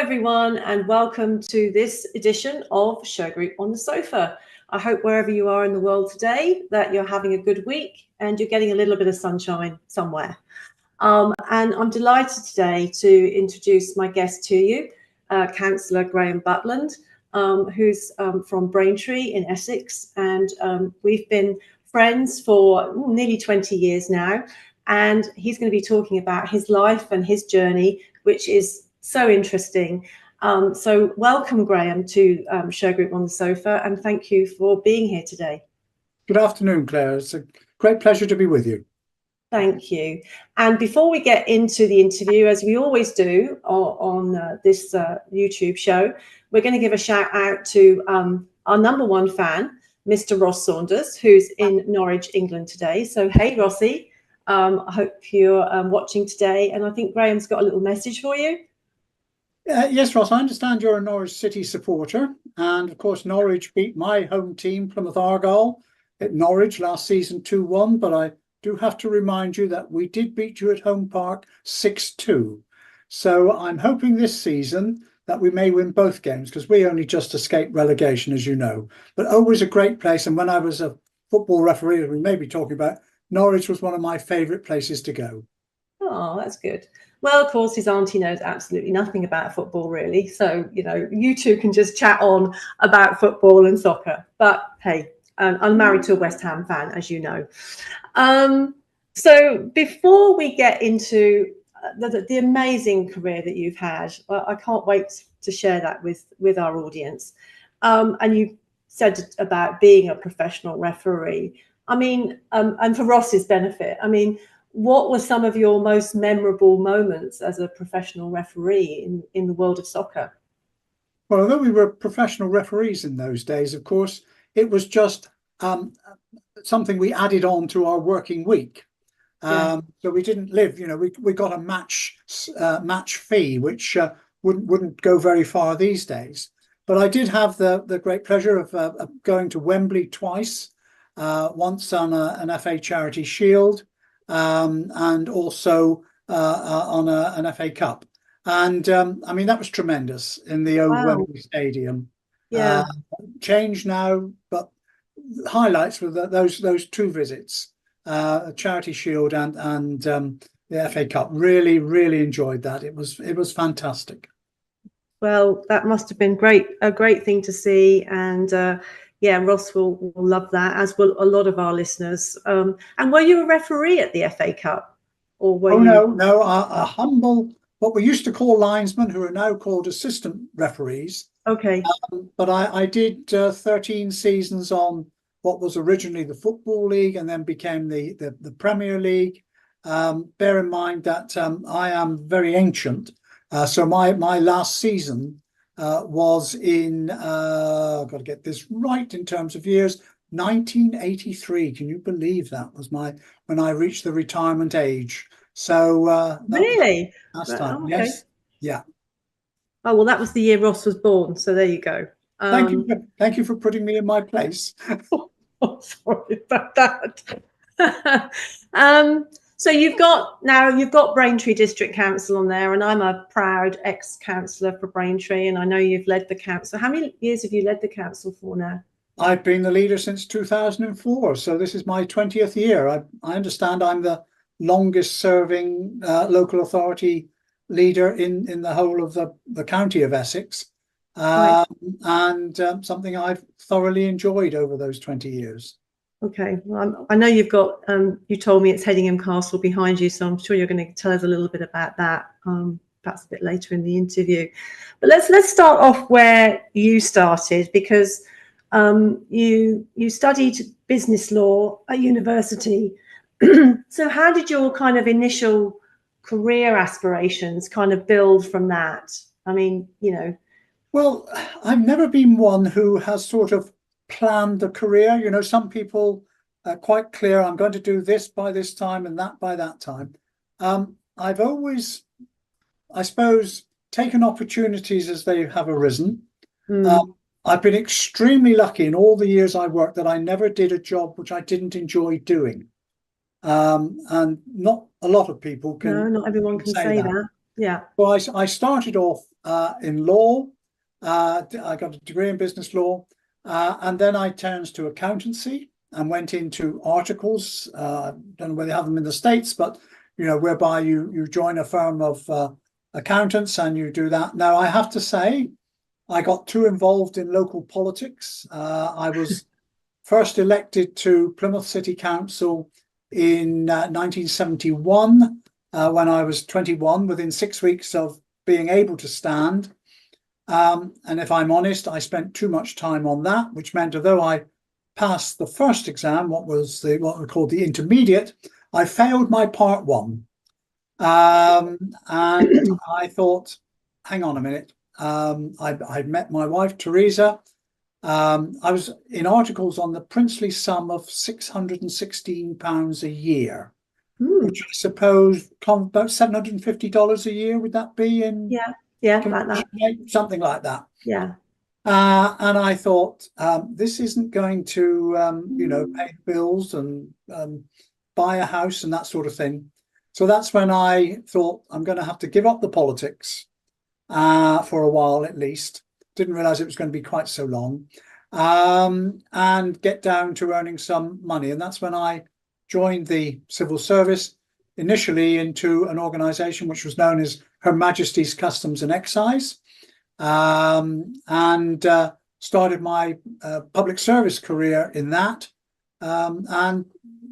everyone, and welcome to this edition of Shergroup on the Sofa. I hope wherever you are in the world today that you're having a good week and you're getting a little bit of sunshine somewhere. And I'm delighted today to introduce my guest to you, Councillor Graham Butland, who's from Braintree in Essex, and we've been friends for nearly 20 years now, and he's going to be talking about his life and his journey, which is so interesting. So welcome, Graham, to Shergroup on the Sofa, and thank you for being here today. Good afternoon, Claire. It's a great pleasure to be with you. Thank you. And before we get into the interview, as we always do on this YouTube show, we're going to give a shout out to our #1 fan, Mr. Ross Saunders, who's in Norwich, England today. So, hey, Rossi, I hope you're watching today. And I think Graham's got a little message for you. Yes, Ross, I understand you're a Norwich City supporter. And of course, Norwich beat my home team, Plymouth Argyle, at Norwich last season 2-1. But I do have to remind you that we did beat you at Home Park 6-2. So I'm hoping this season that we may win both games, because we only just escaped relegation, as you know. But always a great place. And when I was a football referee, as we may be talking about, Norwich was one of my favourite places to go. Oh, that's good. Well, of course, his auntie knows absolutely nothing about football, really. So, you know, you two can just chat on about football and soccer. But hey, I'm married to a West Ham fan, as you know. So before we get into the amazing career that you've had, I can't wait to share that with our audience. And you said about being a professional referee. I mean, and for Ross's benefit, I mean, what were some of your most memorable moments as a professional referee in the world of soccer? Well, although we were professional referees in those days, of course, it was just something we added on to our working week. So we didn't live, you know, we got a match fee, which wouldn't go very far these days. But I did have the great pleasure of going to Wembley twice, once on an FA Charity Shield, and also on an FA Cup. And I mean, that was tremendous in the old Wembley Stadium. Yeah. Changed now, but highlights were those two visits, Charity Shield and the FA Cup. Really, really enjoyed that. It was fantastic. Well, that must have been a great thing to see, and yeah, Ross will love that, as will a lot of our listeners. And were you a referee at the FA Cup, or were you? No, a humble, what we used to call linesmen, who are now called assistant referees. Okay. But I did 13 seasons on what was originally the Football League and then became the Premier League. Bear in mind that I am very ancient. So my last season was in, I've got to get this right in terms of years, 1983. Can you believe that was when I reached the retirement age? So really? Last time, okay. yes. Yeah. Oh, well, that was the year Ross was born. So there you go. Thank you for putting me in my place. Oh, sorry about that. So you've got Braintree District Council on there, and I'm a proud ex-councillor for Braintree, and I know you've led the council. How many years have you led the council for now? I've been the leader since 2004, so this is my 20th year. I understand I'm the longest serving local authority leader in the whole of the county of Essex, Right. and something I've thoroughly enjoyed over those 20 years. Okay, well, I know you've got, you told me it's Hedingham Castle behind you, so I'm sure you're going to tell us a little bit about that, perhaps a bit later in the interview. But let's start off where you started, because you studied business law at university. So how did your kind of initial career aspirations kind of build from that? I mean, you know. Well, I've never been one who has sort of planned the career. You know, some people are quite clear, I'm going to do this by this time and that by that time. I've always, I suppose, taken opportunities as they have arisen. I've been extremely lucky in all the years I worked that I never did a job which I didn't enjoy doing. And not a lot of people can. No, not everyone can say that. Yeah. So I started off in law. I got a degree in business law, and then I turned to accountancy and went into articles. Don't know whether they have them in the States, but whereby you join a firm of accountants and you do that. Now, I have to say, I got too involved in local politics. I was first elected to Plymouth City Council in 1971 when I was 21, within 6 weeks of being able to stand. And if I'm honest, I spent too much time on that, which meant although I passed the first exam, what we called the intermediate, I failed my part one. And I thought, hang on a minute. I'd met my wife, Teresa. I was in articles on the princely sum of £616 a year, which I suppose about $750 a year. Would that be in? Yeah, like that. Something like that. Yeah. And I thought, this isn't going to, pay bills and buy a house and that sort of thing. So that's when I thought I'm going to have to give up the politics for a while at least. Didn't realize it was going to be quite so long, and get down to earning some money. And that's when I joined the civil service, initially into an organisation which was known as Her Majesty's Customs and Excise, and started my public service career in that. And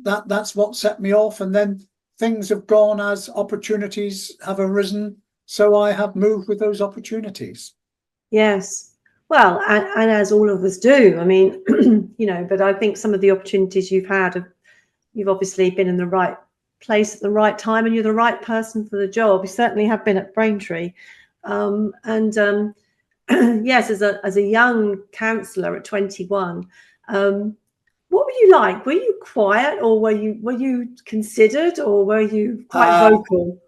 that's what set me off. And then things have gone as opportunities have arisen. So I have moved with those opportunities. Yes. Well, and as all of us do, I mean, but I think some of the opportunities you've had, you've obviously been in the right place at the right time and you're the right person for the job. You certainly have been at Braintree. Yes, as a young councillor at 21, what were you like? Were you quiet, or were you considered, or were you quite vocal?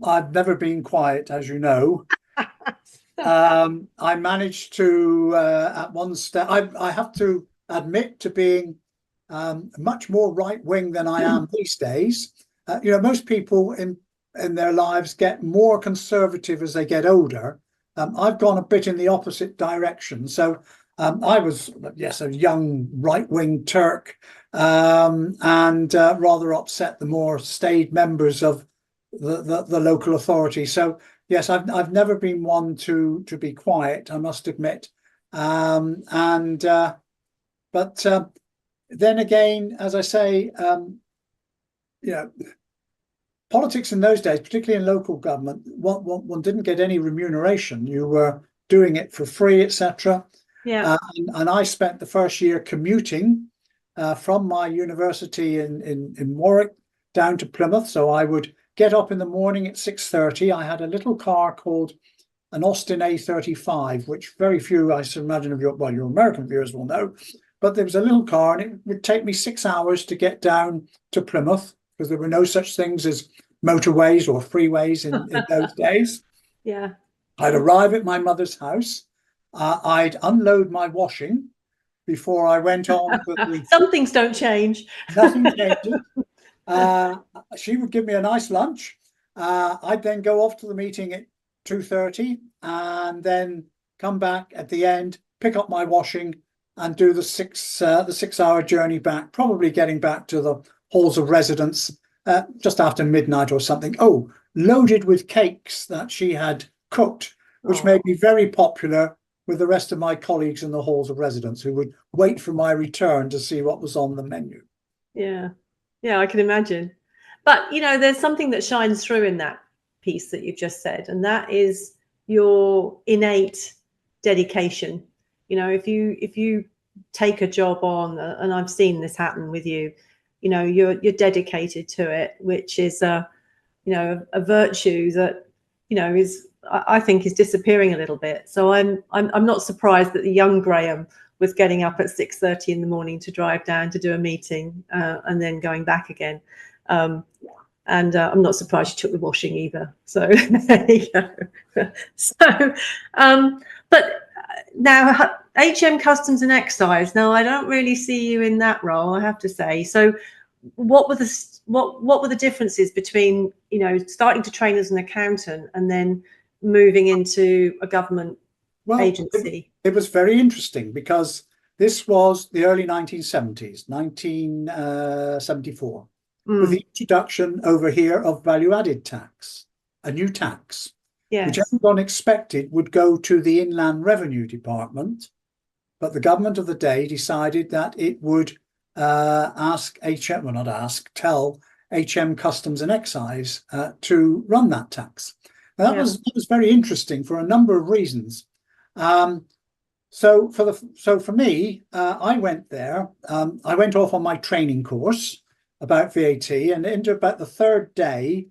I've never been quiet, as you know. I managed to, at one step, I have to admit to being much more right-wing than I am these days. Most people in their lives get more conservative as they get older. I've gone a bit in the opposite direction. So I was, yes, a young right-wing Turk, and rather upset the more staid members of the local authority. So yes, I've never been one to be quiet, I must admit. But then again, as I say, politics in those days, particularly in local government, one didn't get any remuneration. You were doing it for free, etc. Yeah. And I spent the first year commuting from my university in Warwick down to Plymouth. So I would get up in the morning at 6:30. I had a little car called an Austin A35, which very few, I should imagine, of your American viewers will know. But there was a little car, and it would take me 6 hours to get down to Plymouth, because there were no such things as motorways or freeways in those days. Yeah. I'd arrive at my mother's house. I'd unload my washing before I went on. Some things don't change. Nothing changes. She would give me a nice lunch. I'd then go off to the meeting at 2:30 and then come back at the end, pick up my washing and do the 6-hour journey back, probably getting back to the halls of residence just after midnight or something. Oh, loaded with cakes that she had cooked, which made me very popular with the rest of my colleagues in the halls of residence, who would wait for my return to see what was on the menu. Yeah. Yeah, I can imagine. But, there's something that shines through in that piece that you've just said, and that is your innate dedication. If you take a job on, and I've seen this happen with you, you're dedicated to it, which is a virtue that, I think is disappearing a little bit. So I'm not surprised that the young Graham was getting up at 6:30 in the morning to drive down to do a meeting and then going back again. And I'm not surprised you took the washing either. So there you go. So, but now HM Customs and Excise. Now I don't really see you in that role, I have to say. So what were the differences between, you know, starting to train as an accountant and then moving into a government agency? It was very interesting because this was the early 1970s, 1974, with the introduction over here of value-added tax, a new tax, which everyone expected would go to the Inland Revenue Department. But the government of the day decided that it would tell HM Customs and Excise to run that tax. Now, that was very interesting for a number of reasons. So for me, I went there. I went off on my training course about VAT, and into about the third day,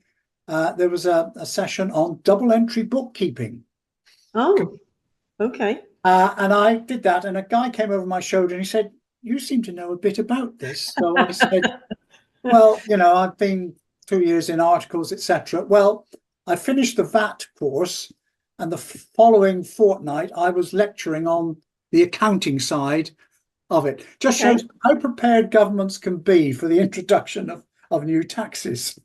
there was a session on double entry bookkeeping. Oh, okay. And I did that, and a guy came over my shoulder and he said, "You seem to know a bit about this." So I said, "Well, you know, I've been 2 years in articles, etc." Well, I finished the VAT course, and the following fortnight I was lecturing on the accounting side of it. Just shows how prepared governments can be for the introduction of new taxes.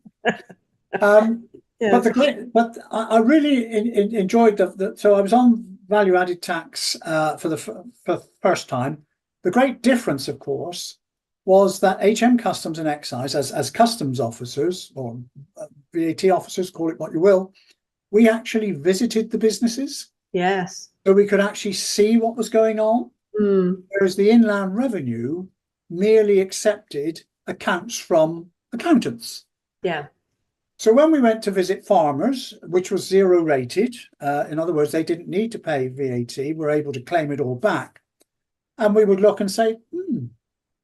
But I really enjoyed so I was on value-added tax for the first time. The great difference, of course, was that HM Customs and Excise, as customs officers or VAT officers, call it what you will, we actually visited the businesses. Yes. So we could actually see what was going on. Whereas the Inland Revenue merely accepted accounts from accountants. Yeah. So when we went to visit farmers, which was zero rated, in other words, they didn't need to pay VAT, were able to claim it all back. And we would look and say,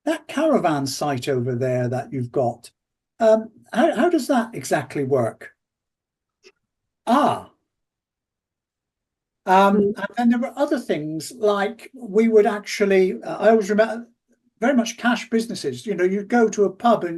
that caravan site over there that you've got, how does that exactly work? And then there were other things like we would actually, I always remember, very much cash businesses. You know, you'd go to a pub and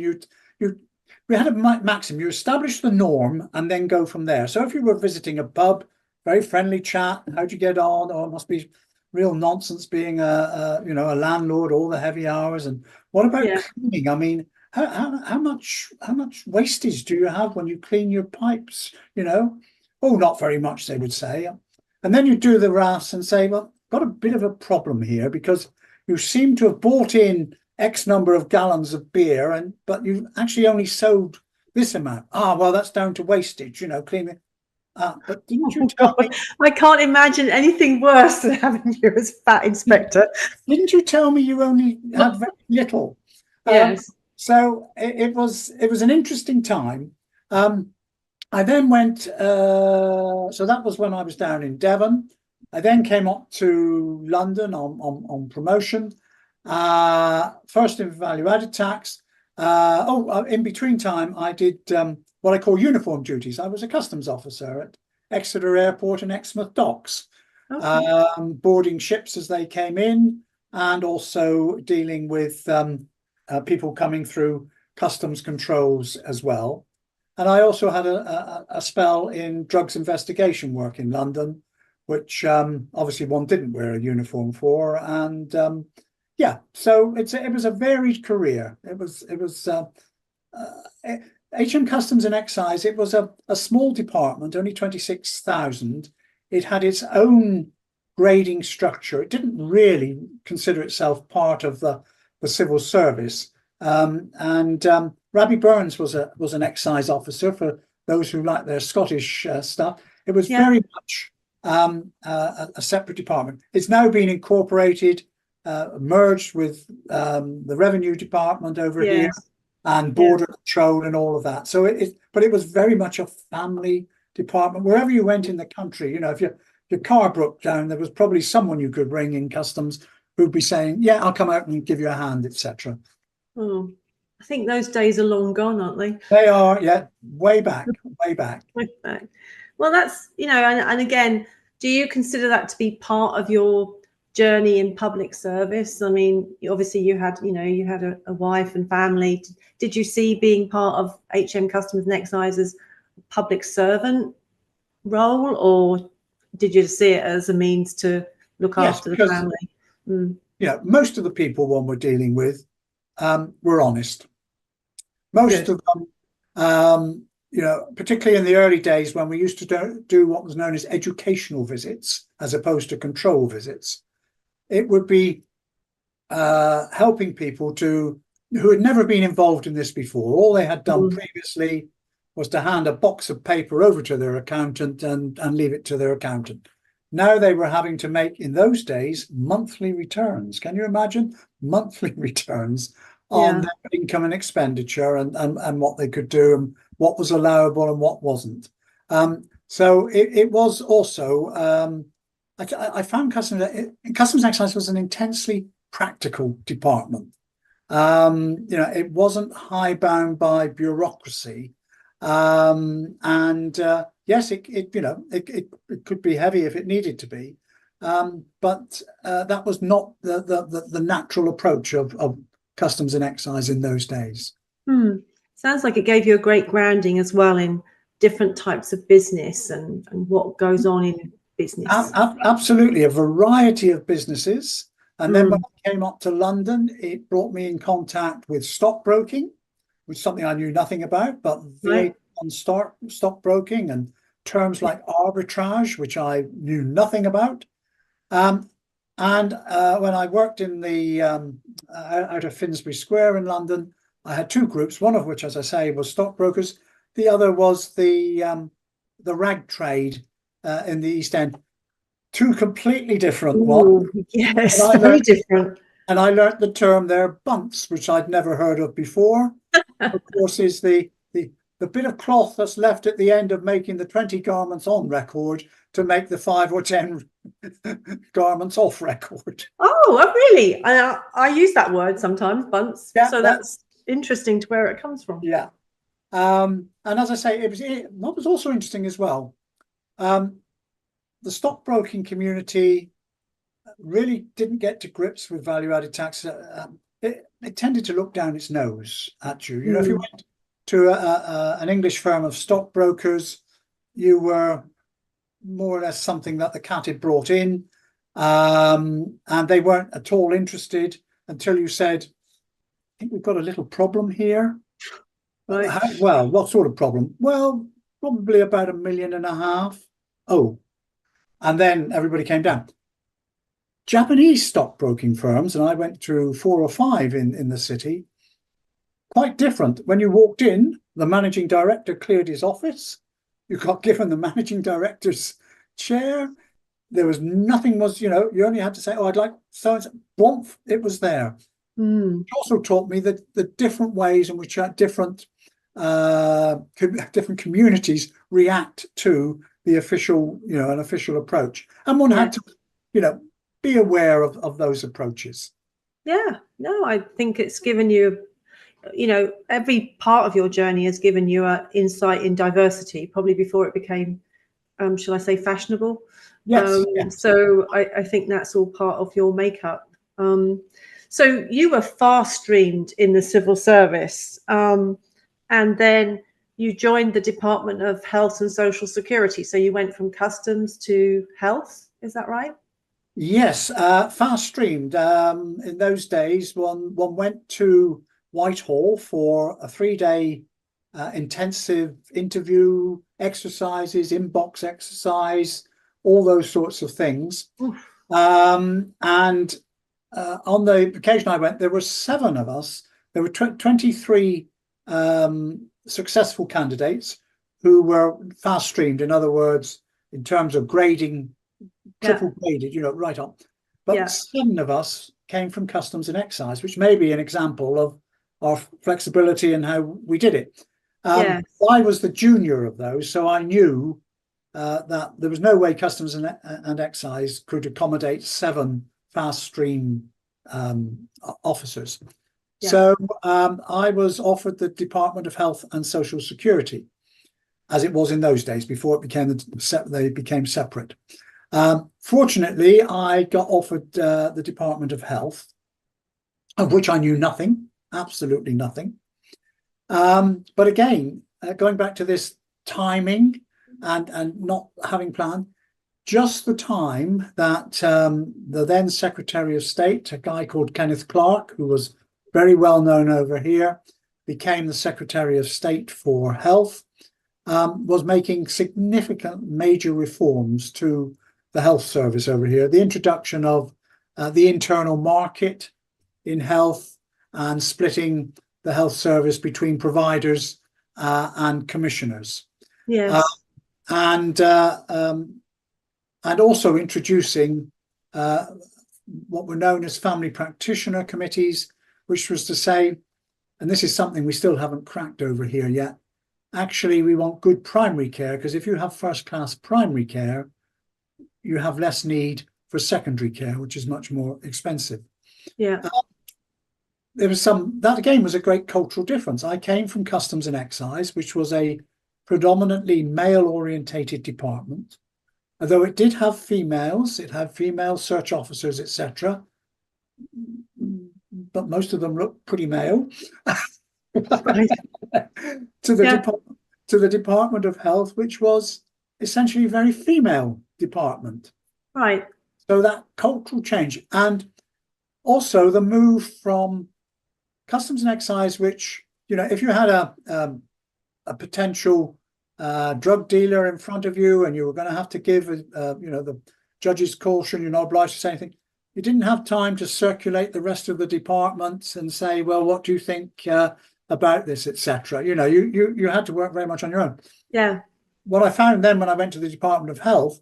we had a maxim, you establish the norm and then go from there. So if you were visiting a pub, very friendly chat, how'd you get on? Oh, it must be real nonsense being a landlord, all the heavy hours. And what about cleaning? I mean, how much wastage do you have when you clean your pipes? You know, oh, not very much, they would say. And then you do the RAS and say, well, got a bit of a problem here because you seem to have bought in X number of gallons of beer, but you actually only sold this amount. Well, that's down to wastage, you know, cleaning. But didn't you tell me? I can't imagine anything worse than having you as VAT inspector. Didn't you tell me you only had very little? Yes. So it was an interesting time. I then went, so that was when I was down in Devon. I then came up to London on promotion, first in value-added tax. In between time, I did what I call uniform duties. I was a customs officer at Exeter Airport and Exmouth Docks, boarding ships as they came in, and also dealing with people coming through customs controls as well. And I also had a spell in drugs investigation work in London, which obviously one didn't wear a uniform for. And so it was a varied career. It was HM Customs and Excise. It was a small department, only 26,000. It had its own grading structure. It didn't really consider itself part of the civil service. Rabbie Burns was an excise officer, for those who like their Scottish stuff. It was very much a separate department. It's now been incorporated, merged with the revenue department over here, and border control and all of that. So but it was very much a family department. Wherever you went in the country, you know, if your car broke down, there was probably someone you could ring in customs who'd be saying, "Yeah, I'll come out and give you a hand," etc. Oh, I think those days are long gone, aren't they? They are, way back. Way back. Well, that's, you know, and again, do you consider that to be part of your journey in public service? I mean, obviously you had a wife and family. Did you see being part of HM Customs and Excise as a public servant role, or did you see it as a means to look after the family? You know, most of the people one were dealing with were honest. Most Good. of them, you know, particularly in the early days when we used to do what was known as educational visits as opposed to control visits, it would be helping people who had never been involved in this before. All they had done previously was to hand a box of paper over to their accountant and leave it to their accountant. Now they were having to make, in those days, monthly returns. Can you imagine? Monthly returns on their income and expenditure and what they could do and what was allowable and what wasn't. So it was also, I found Customs Excise was an intensely practical department. You know, it wasn't high-bound by bureaucracy. Yes, it could be heavy if it needed to be, but that was not the natural approach of customs and excise in those days. Sounds like it gave you a great grounding as well in different types of business and what goes on in business. Absolutely, a variety of businesses. And then when I came up to London, it brought me in contact with stockbroking, which is something I knew nothing about, but VAT on stockbroking and terms like arbitrage, which I knew nothing about. When I worked in the out of Finsbury Square in London, I had two groups, one of which, as I say, was stockbrokers. The other was the rag trade in the East End. Two completely different ones. Yes, very different. And I learnt the term there, bunts, which I'd never heard of before. Of course, is the bit of cloth that's left at the end of making the 20 garments on record to make the 5 or 10 garments off record. Oh, really? I use that word sometimes, bunts. Yeah, so that's interesting to where it comes from. Yeah. And as I say, what was also interesting as well, the stockbroking community really didn't get to grips with value-added tax. It tended to look down its nose at you. You know, if you went to an English firm of stockbrokers, you were more or less something that the cat had brought in, and they weren't at all interested until you said, I think we've got a little problem here. Right. Well, what sort of problem? Well, probably about £1.5 million. Oh, and then everybody came down. Japanese stockbroking firms, and I went through 4 or 5 in the city, quite different. When you walked in, the managing director cleared his office. You got given the managing director's chair. There was nothing you know, you only had to say, oh, I'd like so-and-so. Boom, it was there. It also taught me that the different ways in which different communities react to the official, you know, an official approach. And one had to, you know, be aware of those approaches. Yeah, no, I think it's given you, you know, every part of your journey has given you an insight in diversity, probably before it became, shall I say, fashionable. Yes. So I think that's all part of your makeup. So you were fast streamed in the civil service, and then you joined the Department of Health and Social Security. So you went from customs to health, is that right? Yes, fast streamed. In those days, one went to Whitehall for a 3-day intensive interview, exercises, inbox exercise, all those sorts of things. On the occasion I went, there were 7 of us. There were 23 successful candidates who were fast streamed. In other words, in terms of grading, triple graded, you know, right up. But 7 of us came from Customs and Excise, which may be an example of our flexibility and how we did it. I was the junior of those, so I knew that there was no way Customs and Excise could accommodate 7 fast stream officers. So I was offered the Department of Health and Social Security, as it was in those days before it became they became separate. Fortunately, I got offered the Department of Health, of which I knew nothing, absolutely nothing. But again, going back to this timing and not having planned, just the time that the then Secretary of State, a guy called Kenneth Clarke, who was very well known over here, became the Secretary of State for Health, was making significant major reforms to the health service over here. The introduction of the internal market in health and splitting the health service between providers and commissioners. Yes. And also introducing what were known as family practitioner committees, which was to say, and this is something we still haven't cracked over here yet, actually we want good primary care, because if you have first-class primary care, you have less need for secondary care, which is much more expensive. Yeah. There was that again was a great cultural difference. I came from Customs and Excise, which was a predominantly male-orientated department. Although it did have females, it had female search officers, etc. But most of them looked pretty male. to the Department of Health, which was essentially a very female department. Right. So that cultural change, and also the move from Customs and Excise, which, you know, if you had a potential drug dealer in front of you and you were going to have to give, you know, the judge's caution, you're not obliged to say anything. You didn't have time to circulate the rest of the departments and say, well, what do you think about this, etc. You know, you had to work very much on your own. Yeah. What I found then when I went to the Department of Health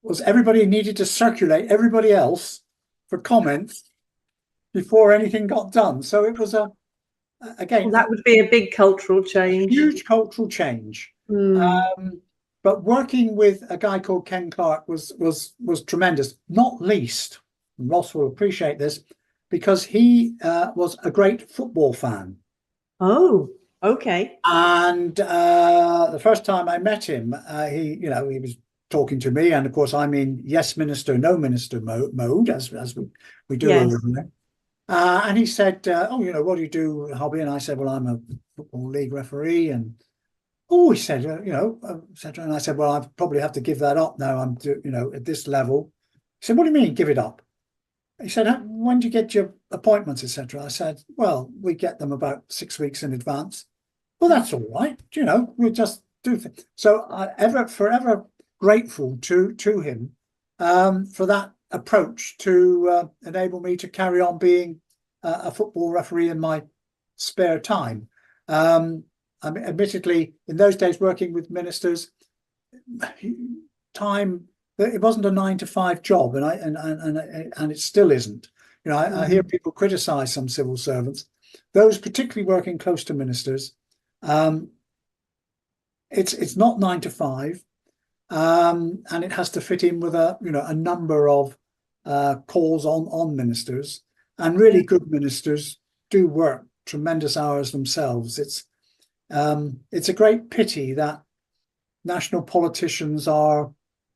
was everybody needed to circulate everybody else for comments before anything got done. So it was again, well, that would be a big cultural change. Huge cultural change. But working with a guy called Ken Clark was tremendous. Not least, and Ross will appreciate this, because he was a great football fan. Oh, okay. And the first time I met him, he was talking to me, and of course I'm in yes minister, no minister mode, as we do over there. And he said, oh, you know, what do you do, hobby? And I said, well, I'm a football league referee. And oh, he said, you know, etc. And I said, well, I probably have to give that up now. I'm, you know, at this level. He said, what do you mean, give it up? He said, when do you get your appointments, etc.? I said, well, we get them about 6 weeks in advance. Well, that's all right. You know, we just do things. So I'm forever grateful to him for that approach to enable me to carry on being a football referee in my spare time. I mean, admittedly, in those days, working with ministers, time, it wasn't a 9-to-5 job, and it still isn't. You know, I hear people criticise some civil servants, those particularly working close to ministers. It's not 9-to-5, and it has to fit in with a number of calls on ministers, and really good ministers do work tremendous hours themselves. It's a great pity that national politicians are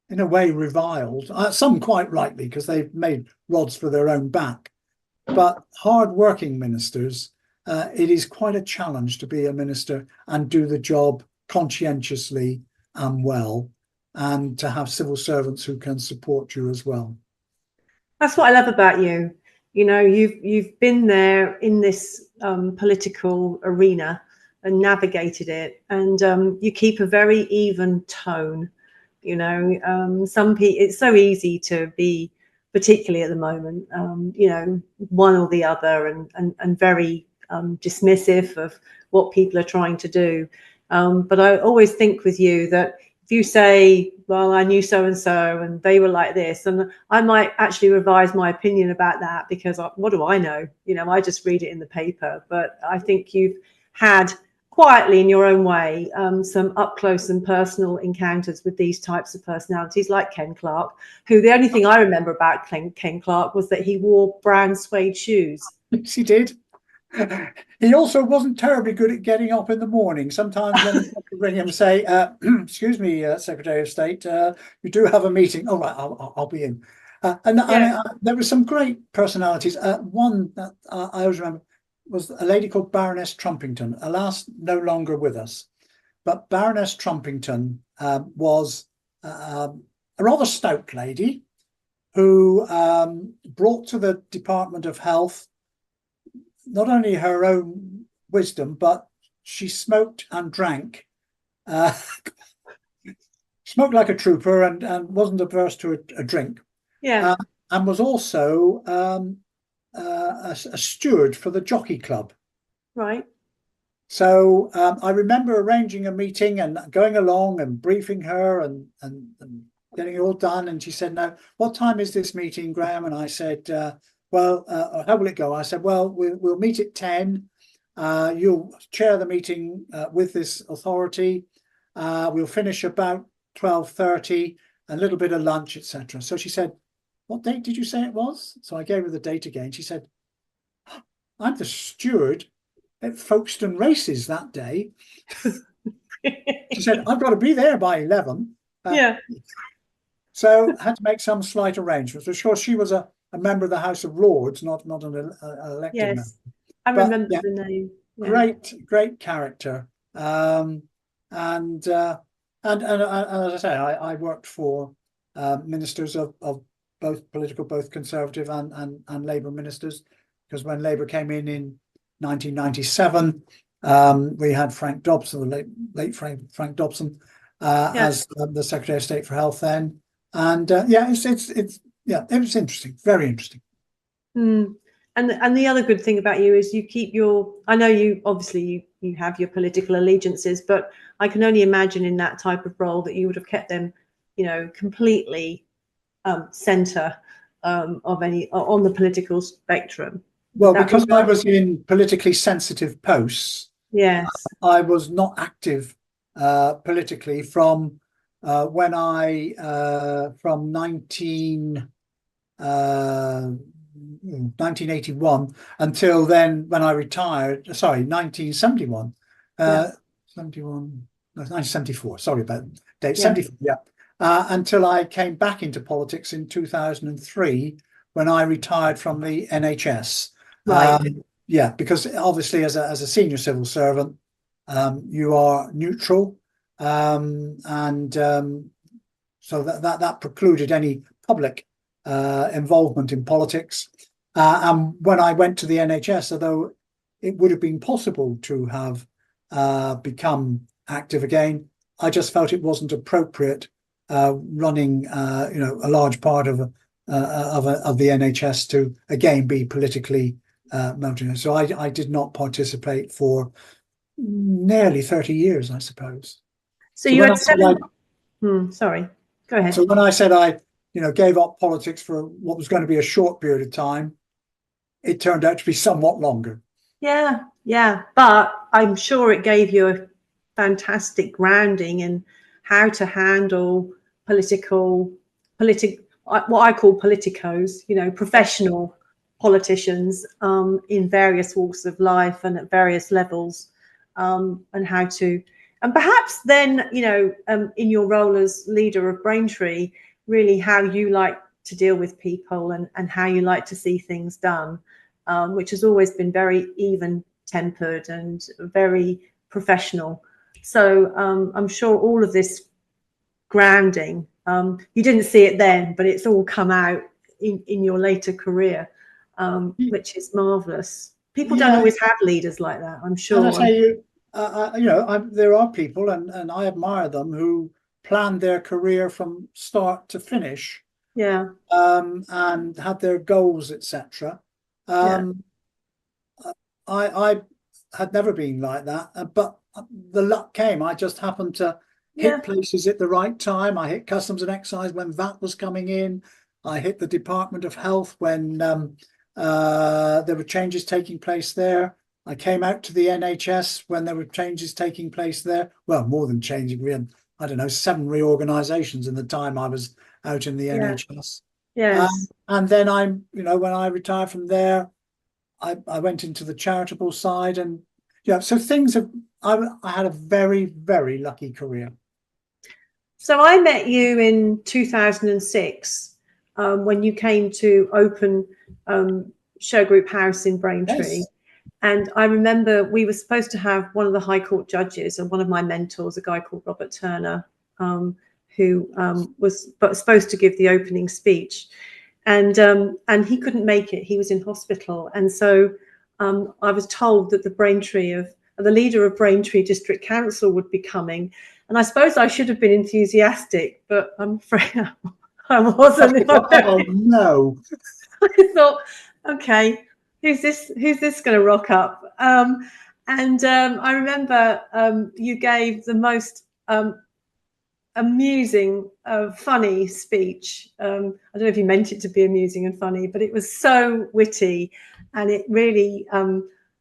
in a way reviled, some quite rightly because they've made rods for their own back, but hard-working ministers, it is quite a challenge to be a minister and do the job conscientiously and well, and to have civil servants who can support you as well. That's what I love about you. You know, you've been there in this political arena and navigated it, and you keep a very even tone. You know, some people, it's so easy to be, particularly at the moment, you know, one or the other, and very dismissive of what people are trying to do. But I always think with you that if you say, well, I knew so-and-so and they were like this, and I might actually revise my opinion about that, because what do I know? You know, I just read it in the paper. But I think you've had, quietly in your own way, some up close and personal encounters with these types of personalities like Ken Clark, who the only thing I remember about Ken Clark was that he wore brown suede shoes. Yes, he did. He also wasn't terribly good at getting up in the morning. Sometimes when you ring him and say, excuse me, Secretary of State, you do have a meeting. All right, I'll be in. And there were some great personalities. One that I always remember was a lady called Baroness Trumpington, alas, no longer with us. But Baroness Trumpington was a rather stout lady who brought to the Department of Health not only her own wisdom, but she smoked and drank. Smoked like a trooper and wasn't averse to a drink. Yeah. And was also a steward for the jockey club. Right. So I remember arranging a meeting and going along and briefing her and getting it all done. And she said, "Now, what time is this meeting, Graham?" And I said, "Well, how will it go?" I said, "Well, we'll meet at 10. You'll chair the meeting with this authority. We'll finish about 12:30, a little bit of lunch, etc." So she said, "What date did you say it was?" So I gave her the date again. She said, "I'm the steward at Folkestone races that day." She said, "I've got to be there by 11. Yeah. So I had to make some slight arrangements. Of course, she was a member of the House of Lords, not an elected member. Yes, I remember the name. Yeah. Great character. And as I say, I worked for ministers of both political, both Conservative and Labour ministers, because when Labour came in 1997, we had Frank Dobson, the late Frank Dobson, as the Secretary of State for Health then, and it was interesting, very interesting. And the other good thing about you is you keep your. I know you obviously you have your political allegiances, but I can only imagine in that type of role that you would have kept them, completely centre of any on the political spectrum. Well, because I was in politically sensitive posts, yes, I was not active politically from when from 1981 until then, when I retired. Sorry, 1971, 1974. Sorry about date. 74. Yeah. Until I came back into politics in 2003, when I retired from the NHS. Right. Because obviously, as a senior civil servant, you are neutral, so that precluded any public involvement in politics. And when I went to the NHS, although it would have been possible to have become active again, I just felt it wasn't appropriate running, a large part of the NHS to again be politically motivated. So I did not participate for nearly 30 years, I suppose. So you had 7. Sorry, go ahead. So when I said I, gave up politics for what was going to be a short period of time, it turned out to be somewhat longer. Yeah. But I'm sure it gave you a fantastic grounding in how to handle what I call politicos, professional politicians in various walks of life and at various levels, and how to, and perhaps then, in your role as leader of Braintree, really how you like to deal with people and how you like to see things done, which has always been very even-tempered and very professional. So I'm sure all of this grounding, you didn't see it then, but it's all come out in your later career, which is marvelous. People don't always have leaders like that, I'm sure. And I tell you, there are people, and I admire them, who planned their career from start to finish. Yeah. And had their goals, etc. I had never been like that, but the luck came. I just happened to hit places at the right time. I hit Customs and Excise when VAT was coming in. I hit the Department of Health when there were changes taking place there. I came out to the NHS when there were changes taking place there. Well, more than changing, we had, 7 reorganisations in the time I was out in the NHS. Yes. And then when I retired from there, I went into the charitable side, and so things have. I had a very, very lucky career. So I met you in 2006 when you came to open Shergroup House in Braintree. Yes. And I remember we were supposed to have one of the High Court judges and one of my mentors, a guy called Robert Turner, who was supposed to give the opening speech. And he couldn't make it. He was in hospital. And so I was told that the leader of Braintree District Council would be coming, and I suppose I should have been enthusiastic, but I'm afraid I wasn't. Oh no! I thought, okay, who's this going to rock up? I remember you gave the most amusing, funny speech. I don't know if you meant it to be amusing and funny, but it was so witty, and it really.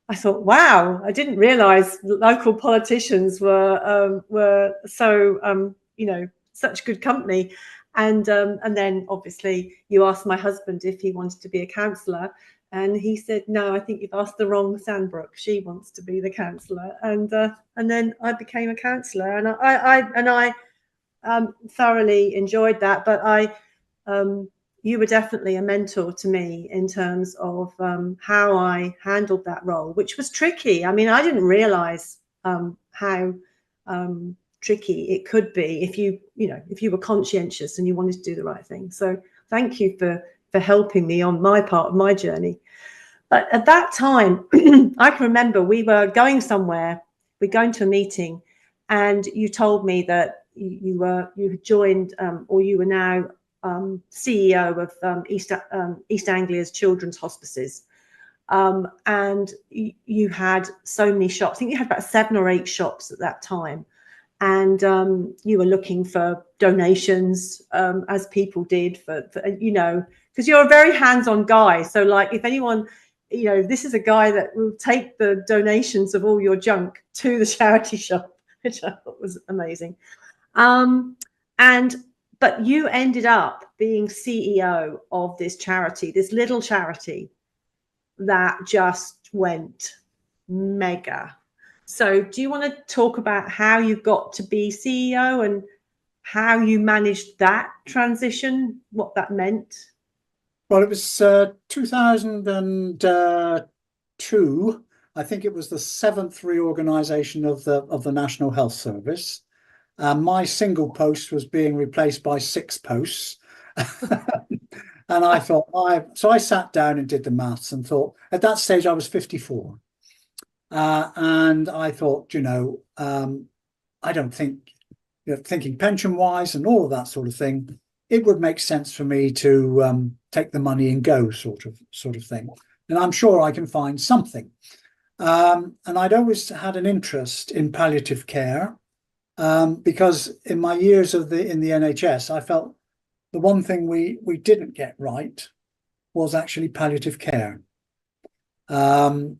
I thought, wow! I didn't realise local politicians were so such good company. And then obviously you asked my husband if he wanted to be a councillor, and he said, no, I think you've asked the wrong Sandbrook. She wants to be the councillor. And then I became a councillor, and I thoroughly enjoyed that. But you were definitely a mentor to me in terms of how I handled that role, which was tricky. I mean, I didn't realise how tricky it could be if you were conscientious and you wanted to do the right thing. So thank you for helping me on my part of my journey. But at that time, I can remember we were going somewhere, we're going to a meeting, and you told me that you had joined or you were now CEO of East Anglia's children's hospices. And you had so many shops. I think you had about 7 or 8 shops at that time. And you were looking for donations, as people did, for because you're a very hands-on guy. So, like, if anyone, this is a guy that will take the donations of all your junk to the charity shop, which I thought was amazing. But you ended up being CEO of this charity, this little charity that just went mega. So do you want to talk about how you got to be CEO and how you managed that transition, what that meant? Well, it was 2002. I think it was the 7th reorganisation of the National Health Service. My single post was being replaced by 6 posts. And I thought, so I sat down and did the maths and thought, at that stage I was 54. And I thought, I don't think, thinking pension-wise and all of that sort of thing, it would make sense for me to take the money and go sort of thing. And I'm sure I can find something. And I'd always had an interest in palliative care because in my years in the NHS, I felt the one thing we didn't get right was actually palliative care. And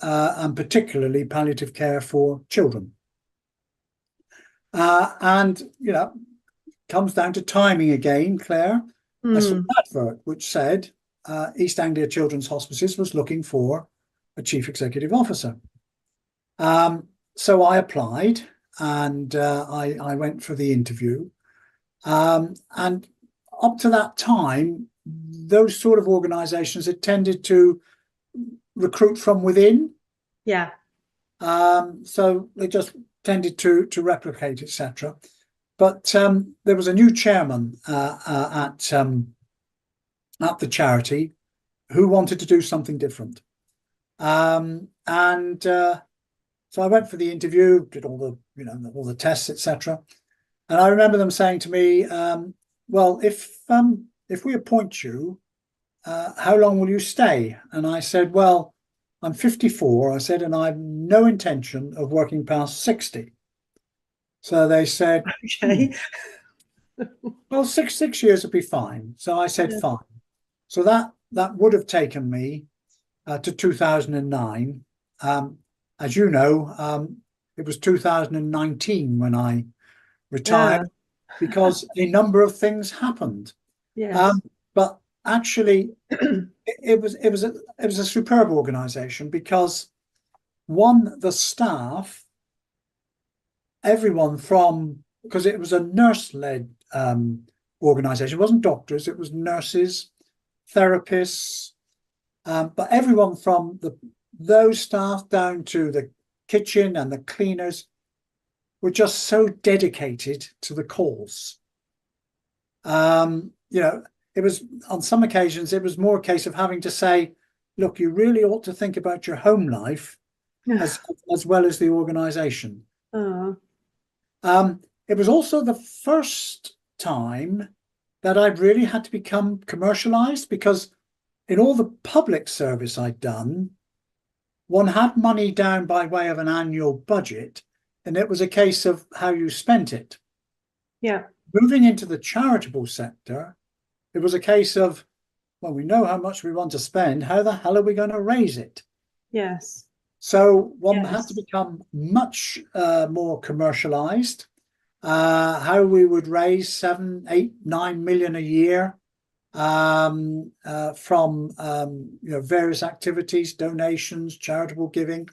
particularly palliative care for children. And, comes down to timing again, Claire. I saw an advert which said East Anglia Children's Hospices was looking for a chief executive officer. So I applied and I went for the interview. And up to that time, those sort of organisations had tended to recruit from within. Yeah. So they just tended to replicate, etc. But there was a new chairman at the charity who wanted to do something different. So I went for the interview, did all the tests, etc. And I remember them saying to me, well, if we appoint you, how long will you stay? And I said, well, I'm 54, I said, and I have no intention of working past 60. So they said, okay. Well, six years would be fine. So I said, fine. So that would have taken me to 2009. As you know, it was 2019 when I retired because a number of things happened. Yes. But actually, it was a superb organisation because the staff, everyone because it was a nurse-led organisation. It wasn't doctors, it was nurses, therapists, but everyone from those staff down to the kitchen and the cleaners were just so dedicated to the cause. It was, on some occasions, it was more a case of having to say, look, you really ought to think about your home life as well as the organisation. Oh. It was also the first time that I'd really had to become commercialised, because in all the public service I'd done, one had money down by way of an annual budget, and it was a case of how you spent it. Yeah. Moving into the charitable sector, it was a case of, well, we know how much we want to spend. How the hell are we going to raise it? Yes. So one Yes. had to become much more commercialised. How we would raise 7, 8, 9 million a year from various activities, donations, charitable giving,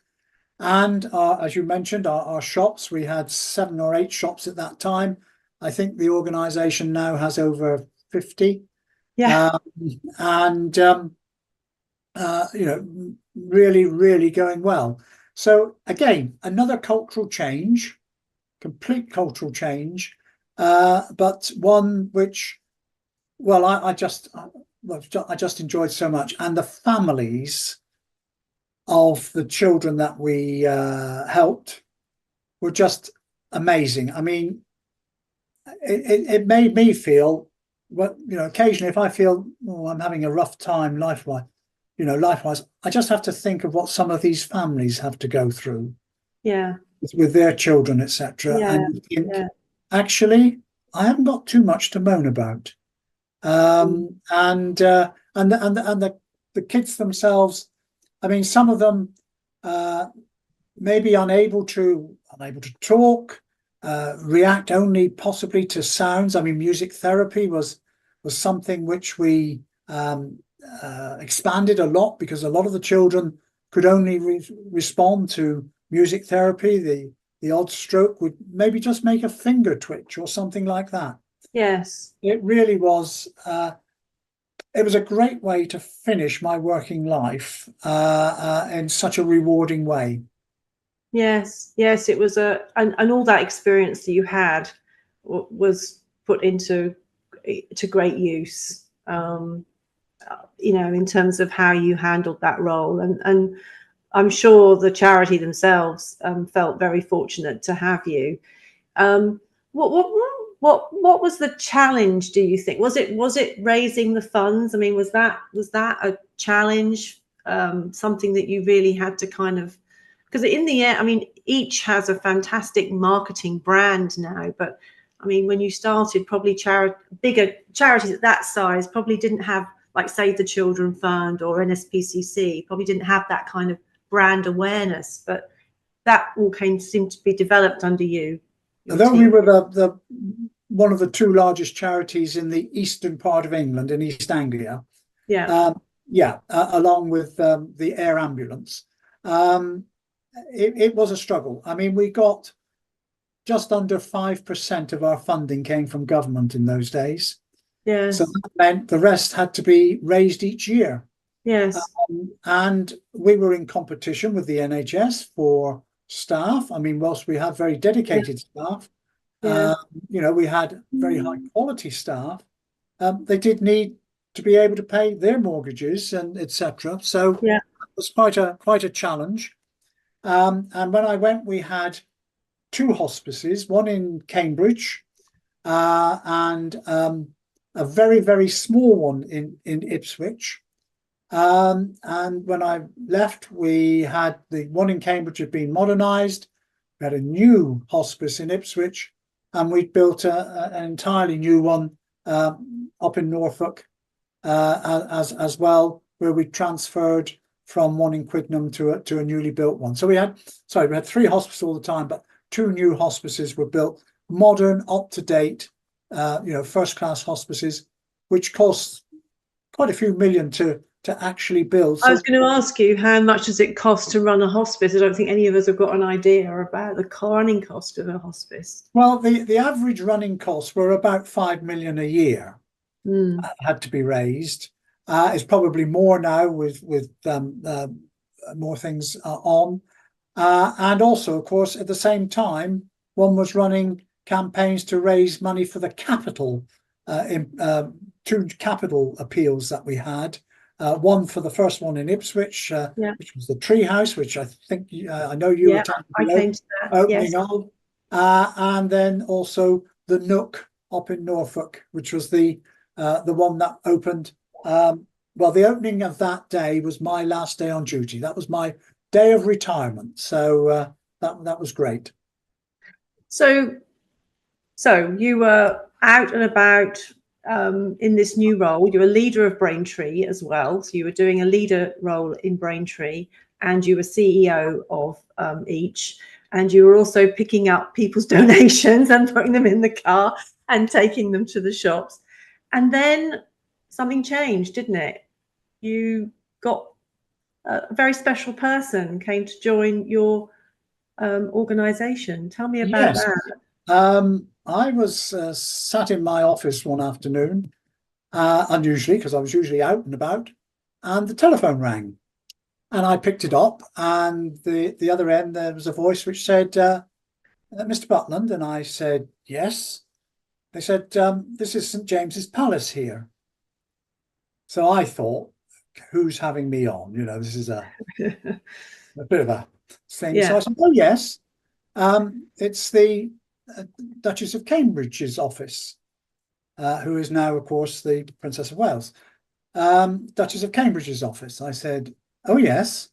and as you mentioned, our shops. We had 7 or 8 shops at that time. I think the organisation now has over 50. Yeah. Really, really going well. So again, another cultural change, complete cultural change, but one which, well, I just enjoyed so much, and the families of the children that we helped were just amazing. I mean, it made me feel, well, occasionally if I feel, oh, I'm having a rough time life-wise, I just have to think of what some of these families have to go through. Yeah. With their children, etc. Yeah. And you think, actually, I haven't got too much to moan about. And the kids themselves, I mean, some of them may be unable to talk, react only possibly to sounds. I mean, music therapy was something which we expanded a lot, because a lot of the children could only respond to music therapy. The odd stroke would maybe just make a finger twitch or something like that. Yes. It really was. It was a great way to finish my working life in such a rewarding way. Yes. Yes. It was and all that experience that you had was put to great use. In terms of how you handled that role, and I'm sure the charity themselves felt very fortunate to have you. What was the challenge, do you think? Was it raising the funds? I mean, was that a challenge? Something that you really had to kind of, because in the end, I mean, each has a fantastic marketing brand now, but I mean, when you started, probably bigger charities at that size probably didn't have, like Save the Children Fund or NSPCC, probably didn't have that kind of brand awareness, but that all seemed to be developed under you. Although we were the one of the 2 largest charities in the eastern part of England, in East Anglia, along with the air ambulance, it was a struggle. I mean, we got just under 5% of our funding came from government in those days. Yes. So that meant the rest had to be raised each year. Yes. And we were in competition with the NHS for staff. I mean, whilst we had very dedicated staff, we had very high quality staff. They did need to be able to pay their mortgages and etc. So it was quite a challenge. And when I went, we had 2 hospices, one in Cambridge and a very, very small one in Ipswich. And when I left, we had the one in Cambridge had been modernised. We had a new hospice in Ipswich, and we'd built an entirely new one up in Norfolk as well, where we transferred from one in Quidnam to a newly built one. So we had 3 hospices all the time, but 2 new hospices were built, modern, up-to-date, first-class hospices, which cost quite a few million to actually build. So, I was going to ask you, how much does it cost to run a hospice? I don't think any of us have got an idea about the running cost of a hospice. Well, the average running costs were about 5 million a year had to be raised. It's probably more now with more things on. And also, of course, at the same time, one was running campaigns to raise money for the capital, 2 capital appeals that we had. one for the first one in Ipswich, which was the Tree House, which I think I know you attended. I came to that. Opening of, and then also the Nook up in Norfolk, which was the one that opened. Well, the opening of that day was my last day on duty. That was my day of retirement. So that was great. So you were out and about in this new role. You're a leader of Braintree as well. So you were doing a leader role in Braintree, and you were CEO of each. And you were also picking up people's donations and putting them in the car and taking them to the shops. And then something changed, didn't it? You got a very special person came to join your organisation. Tell me about that. I was sat in my office one afternoon, unusually, because I was usually out and about, and the telephone rang. And I picked it up, and the other end, there was a voice which said, Mr. Butland, and I said, yes. They said, this is St. James's Palace here. So I thought, who's having me on? You know, this is a bit of a thing. Yeah. So I said, oh, yes. It's the Duchess of Cambridge's office, who is now, of course, the Princess of Wales. Duchess of Cambridge's office. I said, oh, yes.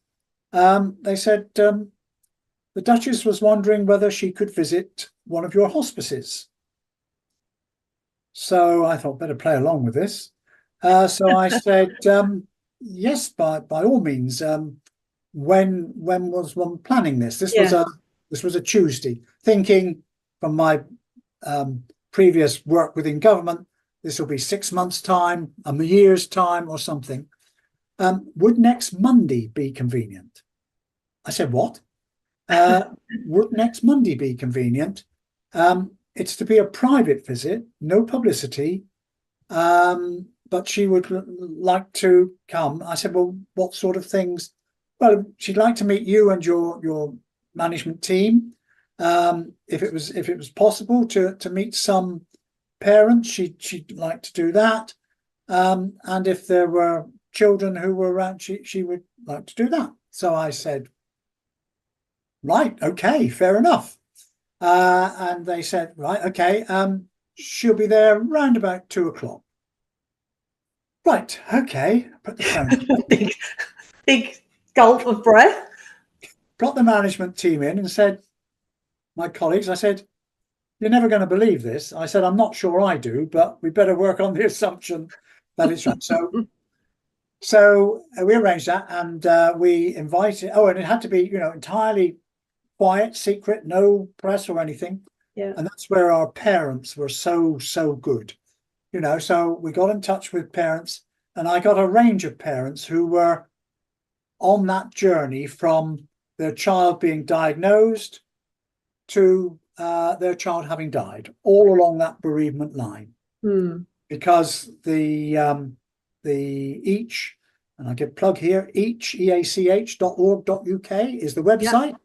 They said the Duchess was wondering whether she could visit one of your hospices. So I thought, better play along with this. So I said, yes, by all means. When was one planning this? This was a Tuesday. Thinking from my previous work within government, this will be 6 months' time, a year's time, or something. Would next Monday be convenient? I said, what? Would next Monday be convenient? It's to be a private visit, no publicity, but she would like to come. I said, well, what sort of things? Well, she'd like to meet you and your management team. If it was possible to meet some parents, she'd like to do that. And if there were children who were around, she would like to do that. So I said, right, okay, fair enough. And they said, right, okay, she'll be there round about 2 o'clock. Right, okay, put the phone down. big gulp of breath. Got the management team in and said, my colleagues, I said, you're never going to believe this. I said, I'm not sure I do, but we better work on the assumption that it's right. So we arranged that, and we invited. Oh, and it had to be, entirely quiet, secret, no press or anything. Yeah. And that's where our parents were so good. So we got in touch with parents, and I got a range of parents who were on that journey from their child being diagnosed to their child having died, all along that bereavement line. Because the each, and I get plug here, each.org.uk is the website.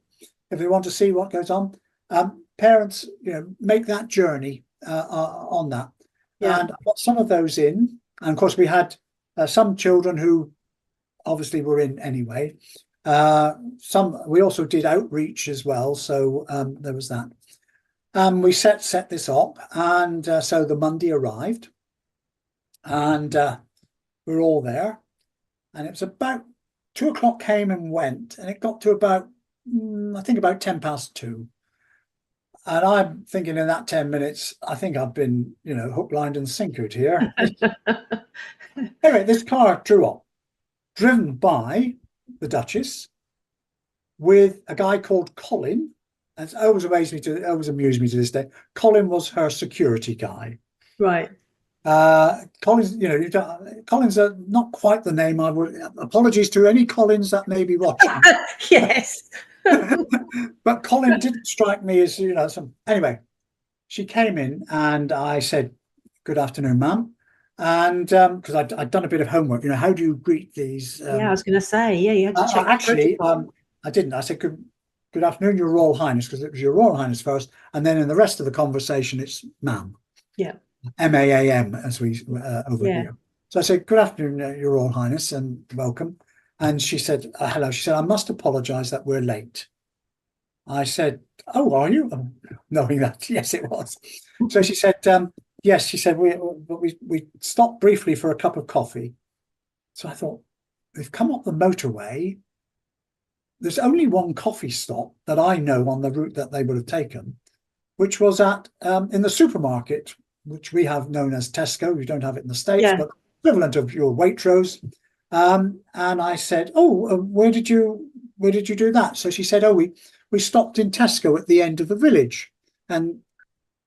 If they want to see what goes on, parents, make that journey on that. And I got some of those in, and of course we had some children who obviously were in anyway. We also did outreach as well, so there was that. We set this up, and so the Monday arrived, and we were all there, and it was about 2 o'clock came and went, and it got to about, I think about 2:10. And I'm thinking in that 10 minutes, I think I've been, hook, lined and sinkered here. Anyway, this car drew up, driven by the Duchess, with a guy called Colin. And it's always amused me to this day. Colin was her security guy. Right. Colin's, Colin's not quite the name I would. Apologies to any Collins that may be watching. Yes. But Colin didn't strike me as, anyway, she came in and I said, good afternoon, ma'am. And because I'd done a bit of homework, how do you greet these? I was going to say, you had to check. Actually, I didn't. I said, good afternoon, Your Royal Highness, because it was Your Royal Highness first. And then in the rest of the conversation, it's ma'am. Yeah. MAAM, as we over here. So I said, good afternoon, Your Royal Highness, and welcome. And she said, hello. She said, I must apologise that we're late. I said, oh, are you? Knowing that, yes, it was. So she said, yes, she said, we stopped briefly for a cup of coffee. So I thought, we've come up the motorway. There's only one coffee stop that I know on the route that they would have taken, which was at in the supermarket, which we have known as Tesco. We don't have it in the States, but equivalent of your Waitrose. And I said, oh, where did you do that? So she said, oh, we stopped in Tesco at the end of the village, and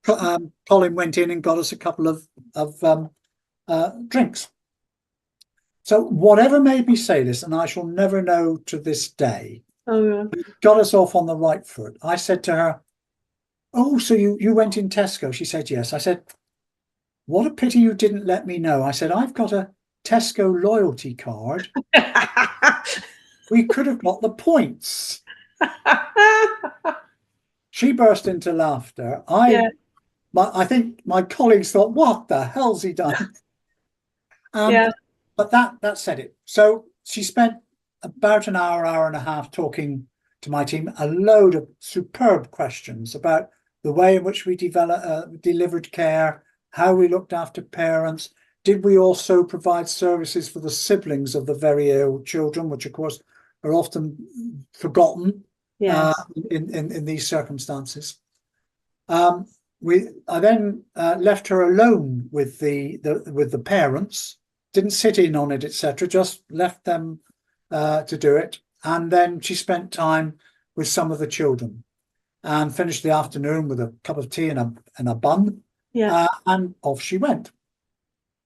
Colin went in and got us a couple of drinks. So whatever made me say this, and I shall never know to this day, got us off on the right foot. I said to her, oh, so you went in Tesco? She said, yes. I said, what a pity you didn't let me know. I said, I've got a Tesco loyalty card. We could have got the points. She burst into laughter. I think my colleagues thought, what the hell's he done? But that said it. So she spent about an hour and a half talking to my team, a load of superb questions about the way in which we delivered care, how we looked after parents. Did we also provide services for the siblings of the very ill children, which of course are often forgotten in these circumstances? I then left her alone with the parents. Didn't sit in on it, etc. Just left them to do it. And then she spent time with some of the children and finished the afternoon with a cup of tea and a bun. And off she went.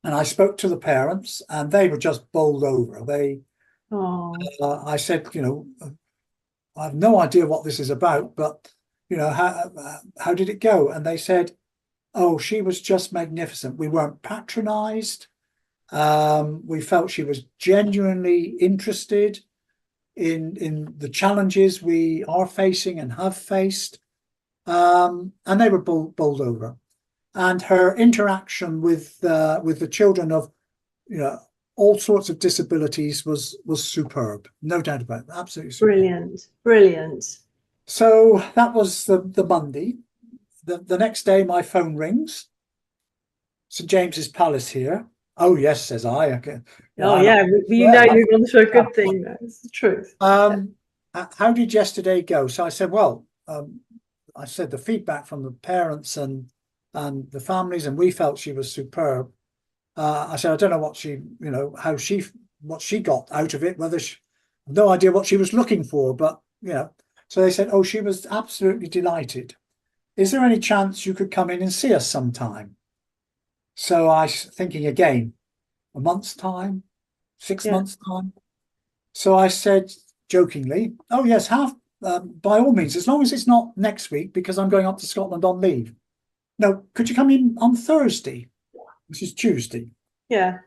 And I spoke to the parents, and they were just bowled over. I said, I have no idea what this is about, but how did it go? And they said, oh, she was just magnificent. We weren't patronised. We felt she was genuinely interested in the challenges we are facing and have faced, and they were bowled over. And her interaction with the children of all sorts of disabilities was superb, no doubt about it. Absolutely superb. Brilliant. So that was the Monday. The next day, my phone rings. St James's Palace here. Oh yes, says I. Okay. Oh yeah, you've gone through a good thing. That's the truth. How did yesterday go? So I said, well, I said the feedback from the parents and the families, and we felt she was superb. I said, I don't know what what she got out of it, whether she, no idea what she was looking for, but so they said, oh, she was absolutely delighted. Is there any chance you could come in and see us sometime? So I was thinking again, a month's time, 6 months' time. So I said jokingly, oh yes, by all means, as long as it's not next week, because I'm going up to Scotland on leave. No, could you come in on Thursday, which is Tuesday? Yeah.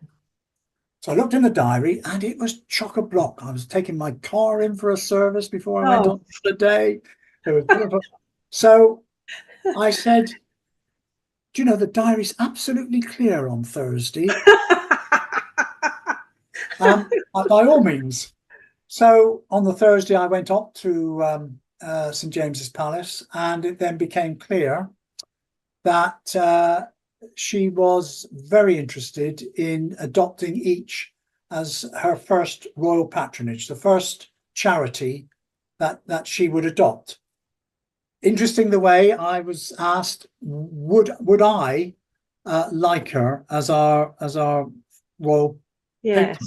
So I looked in the diary, and it was chock-a-block. I was taking my car in for a service before I went on for the day. So I said, do you know, the diary's absolutely clear on Thursday. By all means. So on the Thursday, I went up to St James's Palace, and it then became clear that she was very interested in adopting each as her first royal patronage, the first charity that she would adopt. Interesting the way I was asked, would I like her as our royal patron?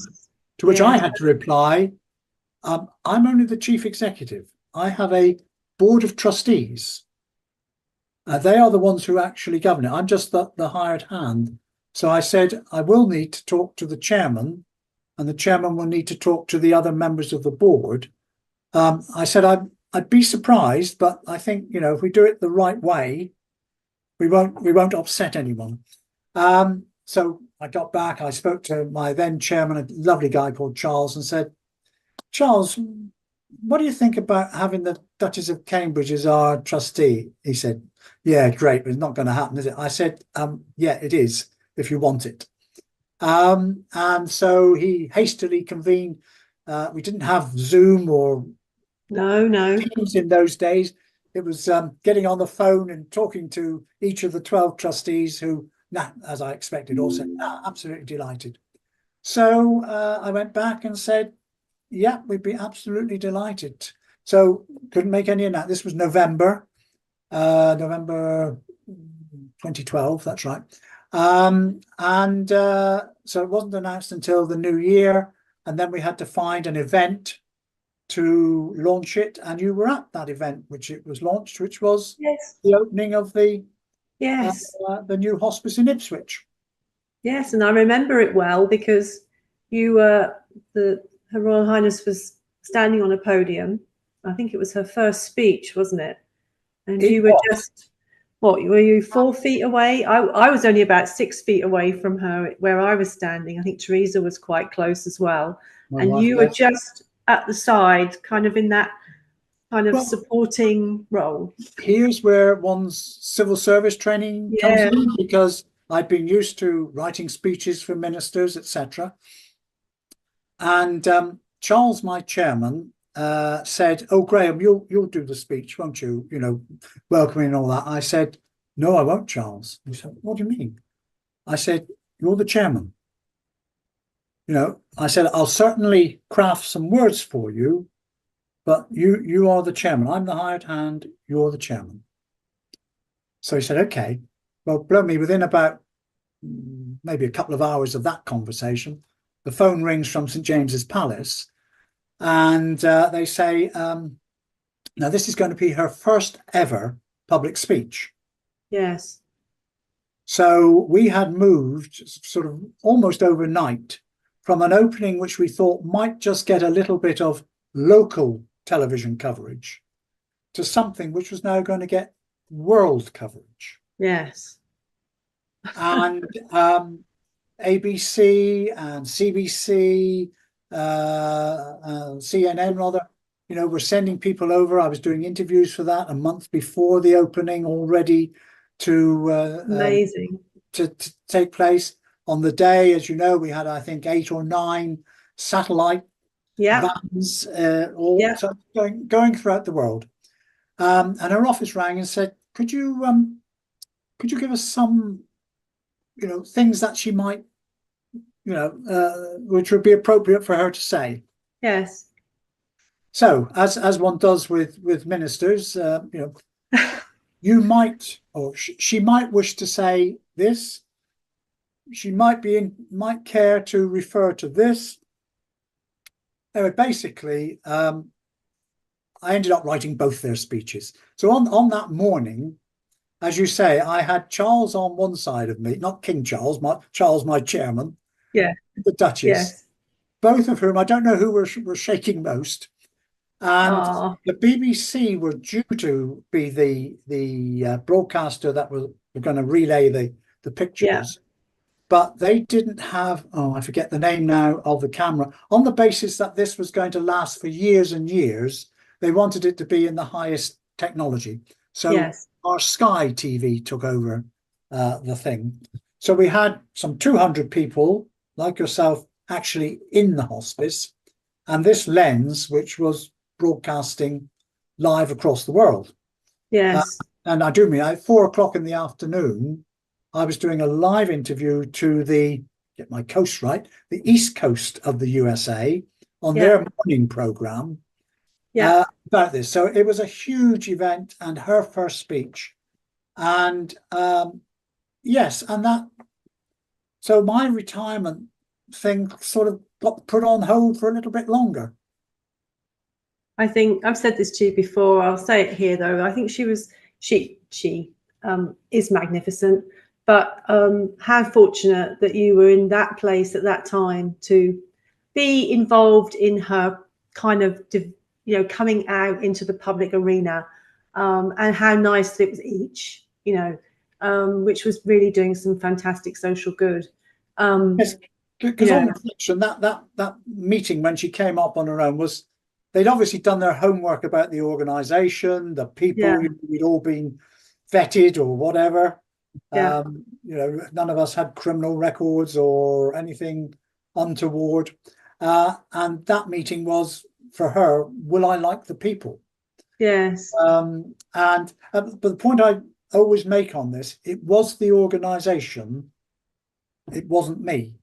To which I had to reply, I'm only the chief executive. I have a board of trustees. They are the ones who actually govern it. I'm just the hired hand. So I said, I will need to talk to the chairman, and the chairman will need to talk to the other members of the board. I said, I'd be surprised, but I think, if we do it the right way, we won't upset anyone. So I got back, I spoke to my then chairman, a lovely guy called Charles, and said, Charles, what do you think about having the Duchess of Cambridge as our trustee? He said, yeah, great, but it's not going to happen, is it? I said, yeah, it is, if you want it. And so he hastily convened. We didn't have Zoom or No. Teams in those days. It was getting on the phone and talking to each of the 12 trustees who, as I expected, all said, absolutely delighted. So I went back and said, yeah, we'd be absolutely delighted. So couldn't make any of that. This was November 2012, that's right. So it wasn't announced until the new year, and then we had to find an event to launch it, and you were at that event which it was launched, which was the opening of the new hospice in Ipswich. Yes, and I remember it well because you were Her Royal Highness was standing on a podium. I think it was her first speech, wasn't it? And you were just, what, were you 4 feet away? I was only about 6 feet away from her where I was standing. I think Teresa was quite close as well. And you were just at the side, kind of in that kind of supporting role. Here's where one's civil service training comes in, because I'd been used to writing speeches for ministers, etc. And Charles, my chairman, said, "Oh, Graham, you'll do the speech, won't you? You know, welcoming and all that." I said, "No, I won't, Charles." He said, "What do you mean?" I said, "You're the chairman. You know," I said, "I'll certainly craft some words for you, but you are the chairman. I'm the hired hand. You're the chairman." So he said, "Okay." Well, blow me, within about maybe a couple of hours of that conversation, the phone rings from St. James's Palace, and they say, now this is going to be her first ever public speech. Yes. So we had moved sort of almost overnight from an opening which we thought might just get a little bit of local television coverage to something which was now going to get world coverage. Yes. And ABC and CBC, CNN rather, you know, we're sending people over. I was doing interviews for that a month before the opening already to amazing to take place. On the day, as you know, we had, I think, 8 or 9 satellite vans, all so going throughout the world. And her office rang and said, could you give us some, you know, things that she might, you know, which would be appropriate for her to say. Yes. So as one does with ministers, you know, you might, or she might wish to say this. She might care to refer to this. Anyway, basically, I ended up writing both their speeches. So on that morning, as you say, I had Charles on one side of me, not King Charles, my chairman, the Duchess, both of whom I don't know who were shaking most. And the BBC were due to be the broadcaster that were going to relay the pictures, but they didn't have, I forget the name now of the camera, on the basis that this was going to last for years and years. They wanted it to be in the highest technology. So our Sky TV took over the thing. So we had some 200 people like yourself actually in the hospice, and this lens, which was broadcasting live across the world. Yes. And I do mean, at 4 o'clock in the afternoon, I was doing a live interview to get my coast right, the East Coast of the USA on their morning program about this. So it was a huge event and her first speech. And yes, and so my retirement thing sort of got put on hold for a little bit longer. I think I've said this to you before. I'll say it here though. I think she is magnificent, but how fortunate that you were in that place at that time to be involved in her kind of, you know, coming out into the public arena, and how nice it was each, you know, which was really doing some fantastic social good. Yes, because on reflection, that meeting when she came up on her own was, they'd obviously done their homework about the organisation, the people, we'd all been vetted or whatever. none of us had criminal records or anything untoward. And that meeting was, for her, will I like the people? Yes. But the point I always make on this, it was the organisation, it wasn't me.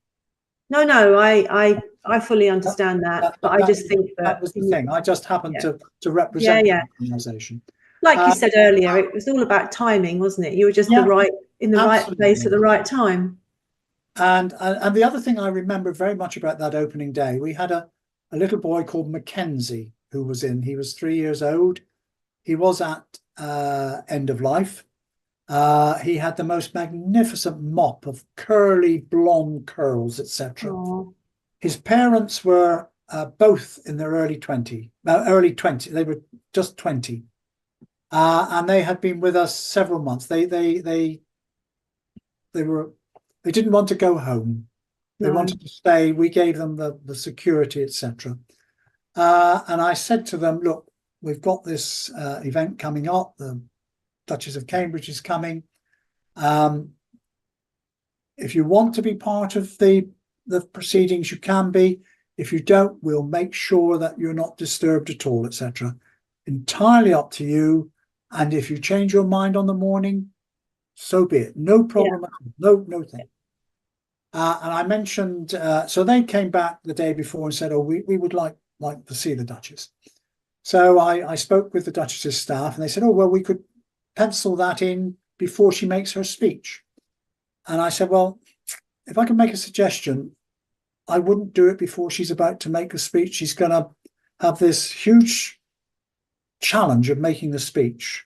No, I fully understand that, but I just think that was the thing. I just happened to represent the organisation. Like you said earlier, it was all about timing, wasn't it? You were just in the right place at the right time. And the other thing I remember very much about that opening day, we had a little boy called Mackenzie who was in. He was 3 years old. He was at end of life. He had the most magnificent mop of curly blonde curls, etc. His parents were both in their early 20. They were just 20, and they had been with us several months. They didn't want to go home. They wanted to stay. We gave them the security, etc. And I said to them, look, we've got this event coming up. The Duchess of Cambridge is coming. If you want to be part of the proceedings, you can be. If you don't, we'll make sure that you're not disturbed at all, etc. Entirely up to you. And if you change your mind on the morning, so be it. No problem at all. No thing. And I mentioned, so they came back the day before and said, oh, we would like to see the Duchess. So I spoke with the Duchess's staff and they said, oh, well, we could pencil that in before she makes her speech. And I said, well, if I can make a suggestion, I wouldn't do it before she's about to make the speech. She's going to have this huge challenge of making the speech.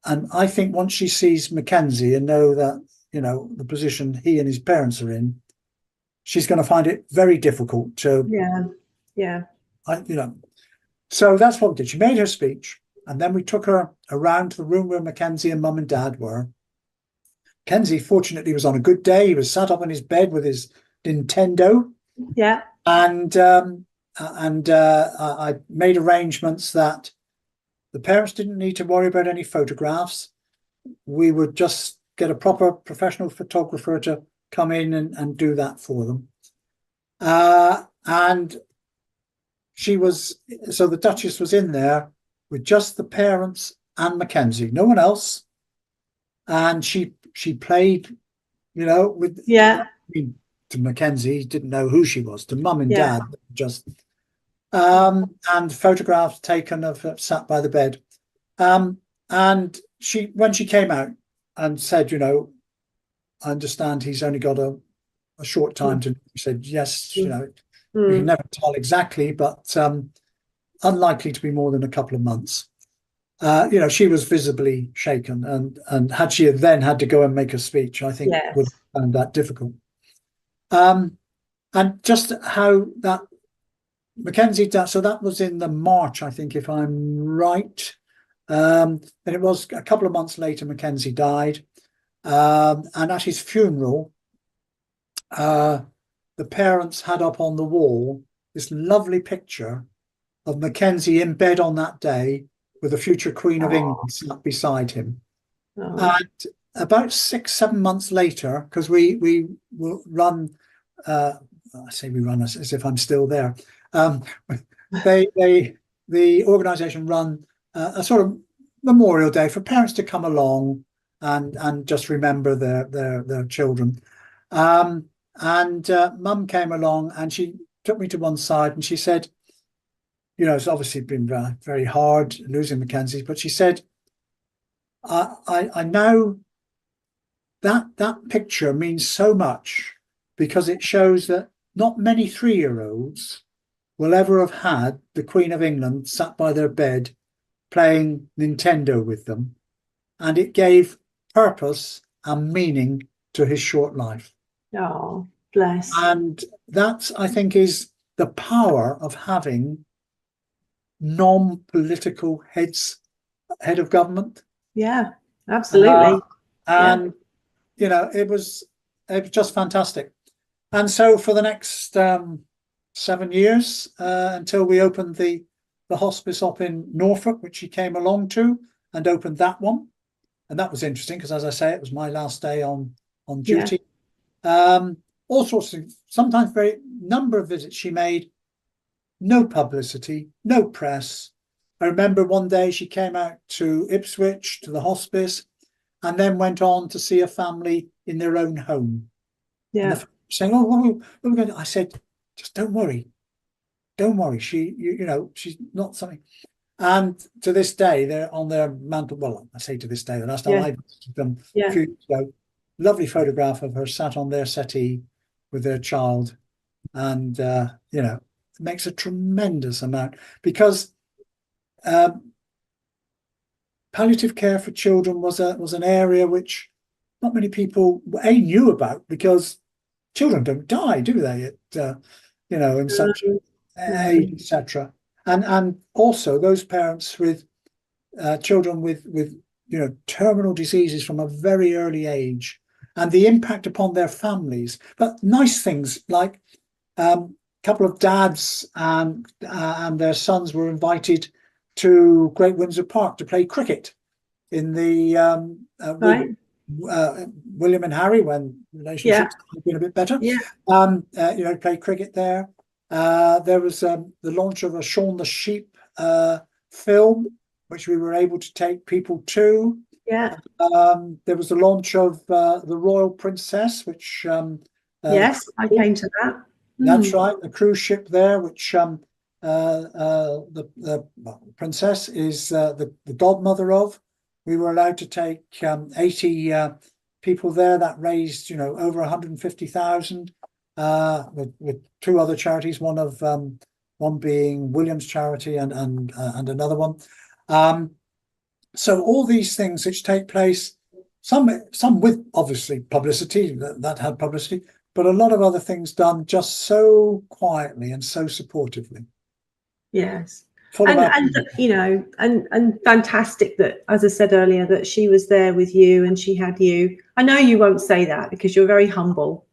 And I think once she sees Mackenzie and know that, the position he and his parents are in, she's going to find it very difficult to, So that's what we did. She made her speech, and then we took her around to the room where Mackenzie and Mum and Dad were. Mackenzie, fortunately, was on a good day. He was sat up in his bed with his Nintendo. Yeah. And I made arrangements that the parents didn't need to worry about any photographs. We would just get a proper professional photographer to come in and do that for them. And so the Duchess was in there with just the parents and Mackenzie, no one else. And she played, with to Mackenzie, didn't know who she was. To Mum and Dad, just and photographs taken of her sat by the bed. And when she came out and said, I understand he's only got a short time to. She said, yes, you can never tell exactly, but unlikely to be more than a couple of months. She was visibly shaken, and had she then had to go and make a speech, I think would have found that difficult. And just how that Mackenzie, so that was in the March, I think, if I'm right. And it was a couple of months later, Mackenzie died. And at his funeral, the parents had up on the wall this lovely picture of Mackenzie in bed on that day with the future Queen of England sat beside him. And about 6-7 months later, because we will run, I say we run as if I'm still there. The organisation run a sort of Memorial Day for parents to come along and just remember their children. Mum came along and she took me to one side and she said, it's obviously been very hard losing Mackenzie, but she said, I know that picture means so much because it shows that not many 3-year-olds will ever have had the Queen of England sat by their bed playing Nintendo with them, and it gave purpose and meaning to his short life. Oh, bless. And that, I think, is the power of having non-political head of government. Yeah, absolutely. And it was just fantastic. And so for the next 7 years, until we opened the hospice up in Norfolk, which she came along to and opened that one. And that was interesting because, as I say, it was my last day on on duty. All sorts of, sometimes very number of visits she made, no publicity, no press. I remember one day she came out to Ipswich, to the hospice, and then went on to see a family in their own home. Yeah. And saying, "Oh, what are we going to?" I said, "Just don't worry. Don't worry. You know, she's not something." And to this day, they're on their mantle. Well, I say to this day, the last time I visited them a few years ago, lovely photograph of her sat on their settee with their child. And, you know, it makes a tremendous amount, because palliative care for children was an area which not many people knew about, because children don't die, do they? You know, in such age, etc. And also those parents with children with you know, terminal diseases from a very early age, and the impact upon their families. But nice things like a couple of dads and their sons were invited to Great Windsor Park to play cricket in the William and Harry, when relationships have been a bit better. You know, play cricket there. There was the launch of a Shaun the Sheep film, which we were able to take people to. There was the launch of the Royal Princess, which yes, I came to that. That's right, the cruise ship there, which the princess is the godmother of. We were allowed to take 80 people there. That raised, you know, over 150,000 with two other charities, one being William's charity and another one. So all these things which take place, some with obviously publicity, that had publicity, but a lot of other things done just so quietly and so supportively. Yes. And you know, and fantastic that, as I said earlier, that she was there with you and she had you. I know you won't say that because you're very humble,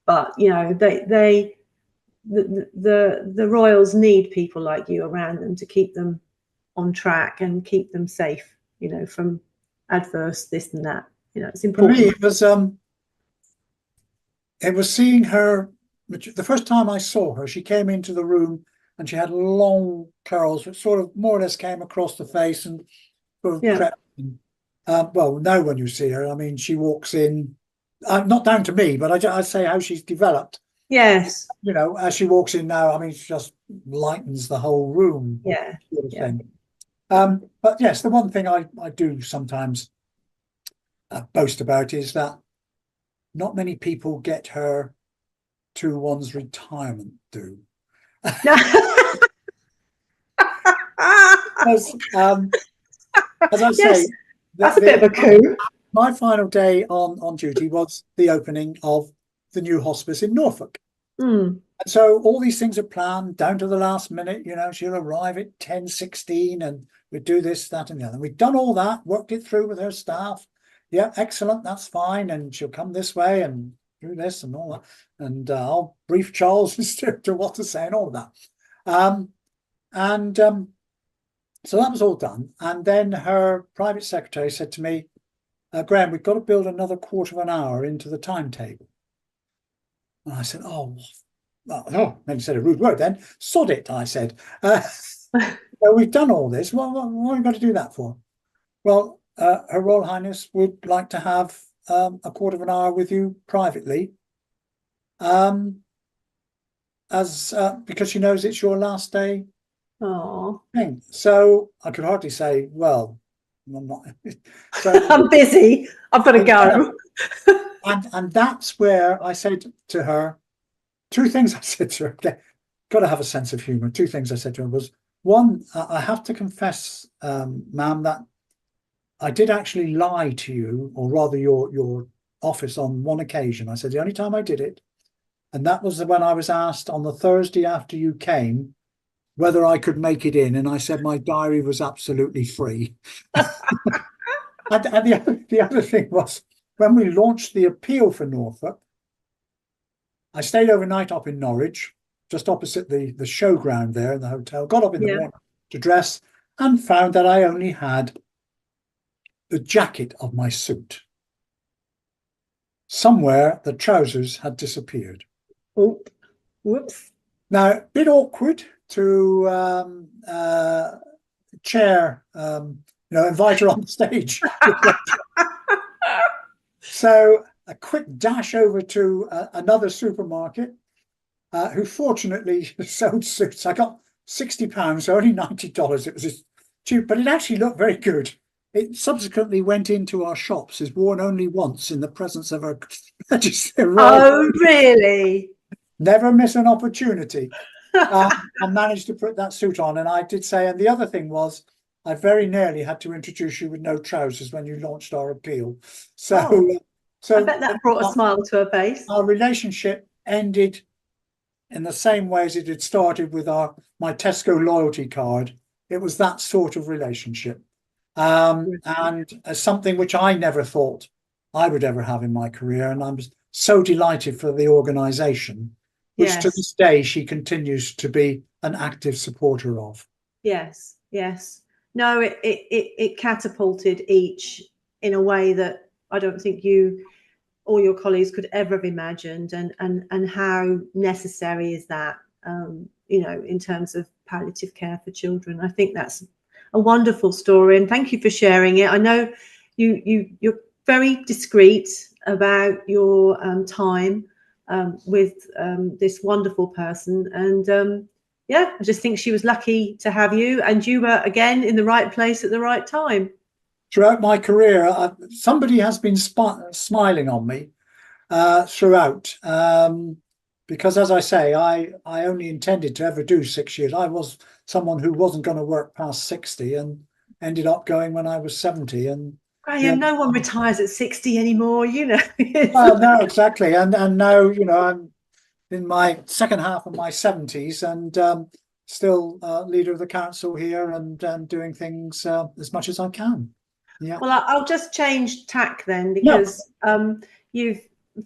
but you know, the royals need people like you around them to keep them on track and keep them safe, you know, from adverse this and that. You know, it's important. For me, it was seeing her. The first time I saw her, she came into the room and she had long curls which sort of more or less came across the face and sort of crept in. Well, now when you see her, I mean, she walks in, not down to me, but I'd say how she's developed. Yes. You know, as she walks in now, I mean, she just lightens the whole room. Yeah. Sort of thing. But yes, the one thing I do sometimes boast about is that not many people get her to one's retirement do. As I say, that's a bit of a coup. My final day on duty was the opening of the new hospice in Norfolk. And so all these things are planned down to the last minute. You know, she'll arrive at 10:16 and we'd do this, that and the other. And we'd done all that, worked it through with her staff. Yeah, excellent, that's fine. And she'll come this way and do this and all that. And I'll brief Charles as to what to say and all of that. So that was all done. And then her private secretary said to me, Graham, we've got to build another quarter of an hour into the timetable. And I said, oh, then he said a rude word then. Sod it, I said. Well, we've done all this. What have we got to do that for? Well, Her Royal Highness would like to have a quarter of an hour with you privately, because she knows it's your last day. Oh. So I could hardly say, well, I'm not. So, I'm busy. I've got to go. And that's where I said to her, two things I said to her. Okay, got to have a sense of humour. Two things I said to her was, one, I have to confess, ma'am, that I did actually lie to you, or rather your office, on one occasion. I said the only time I did it, and that was when I was asked on the Thursday after you came whether I could make it in, and I said my diary was absolutely free. and the other thing was, when we launched the appeal for Norfolk, I stayed overnight up in Norwich, just opposite the showground there in the hotel, got up in the morning to dress and found that I only had the jacket of my suit. somewhere the trousers had disappeared. Oh, whoops. Now, a bit awkward to invite her on stage. So a quick dash over to another supermarket, who fortunately sold suits. I got £60, so only $90. It was cheap, but it actually looked very good. It subsequently went into our shops, is worn only once in the presence of her Majesty. Oh, really? Never miss an opportunity. I managed to put that suit on, and I did say, and the other thing was, I very nearly had to introduce you with no trousers when you launched our appeal. So, I bet that brought a smile to her face. Our relationship ended in the same way as it had started with my Tesco loyalty card. It was that sort of relationship, and something which I never thought I would ever have in my career. And I'm so delighted for the organisation, which to this day she continues to be an active supporter of. Yes, yes. No, it catapulted each in a way that I don't think you or your colleagues could ever have imagined, and how necessary is that, in terms of palliative care for children. I think that's a wonderful story, and thank you for sharing it. I know you're very discreet about your time with this wonderful person, and I just think she was lucky to have you, and you were again in the right place at the right time. Throughout my career, somebody has been smiling on me throughout, because, as I say, I only intended to ever do 6 years. I was someone who wasn't going to work past 60 and ended up going when I was 70. And Graham, no one retires at 60 anymore, Well, no, exactly. And now, I'm in my second half of my 70s and still leader of the council here and doing things as much as I can. Yeah. Well, I'll just change tack then, because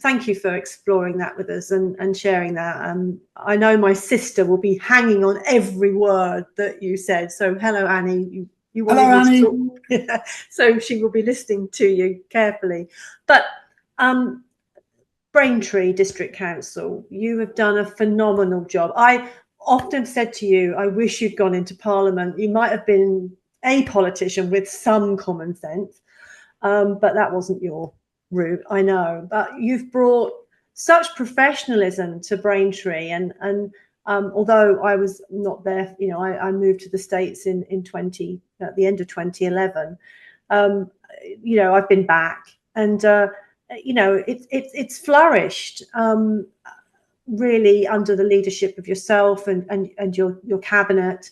thank you for exploring that with us and sharing that. I know my sister will be hanging on every word that you said. So hello, Annie. Hello, Annie. So she will be listening to you carefully. But Braintree District Council, you have done a phenomenal job. I often said to you, I wish you'd gone into Parliament. You might have been a politician with some common sense, but that wasn't your route, I know. But you've brought such professionalism to Braintree, and although I was not there, I moved to the States at the end of 2011. I've been back, and it's flourished really under the leadership of yourself and your cabinet.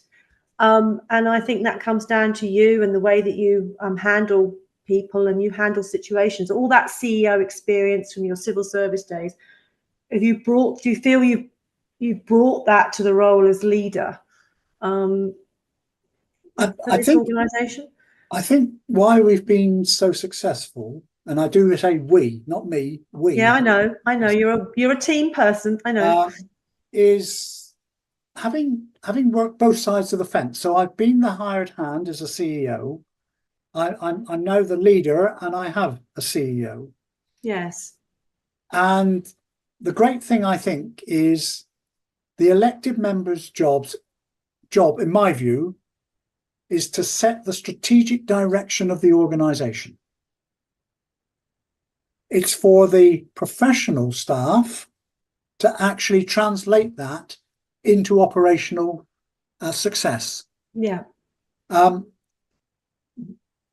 And I think that comes down to you and the way that you handle people and you handle situations. All that CEO experience from your civil service days, do you feel you brought that to the role as leader for this organisation? I think why we've been so successful, and I do say we, not me, we. Yeah, I know. You're a team person. I know. Is having worked both sides of the fence. So I've been the hired hand as a CEO. I'm now the leader, and I have a CEO. Yes. And the great thing, I think, is the elected members' job, in my view, is to set the strategic direction of the organisation. It's for the professional staff to actually translate that into operational success. Yeah.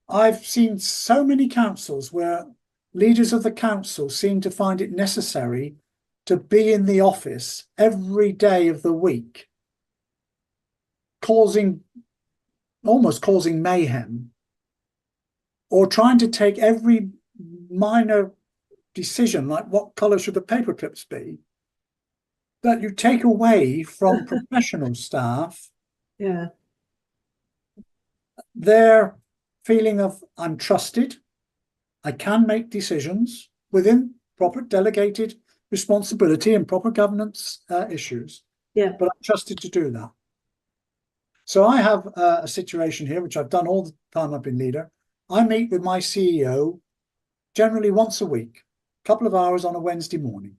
I've seen so many councils where leaders of the council seem to find it necessary to be in the office every day of the week, almost causing mayhem, or trying to take every minor decision, like what colour should the paper clips be, that you take away from professional staff. Yeah. Their feeling of, I'm trusted, I can make decisions within proper delegated responsibility and proper governance issues. Yeah. But I'm trusted to do that. So I have a situation here, which I've done all the time I've been leader. I meet with my CEO generally once a week. couple of hours on a Wednesday morning.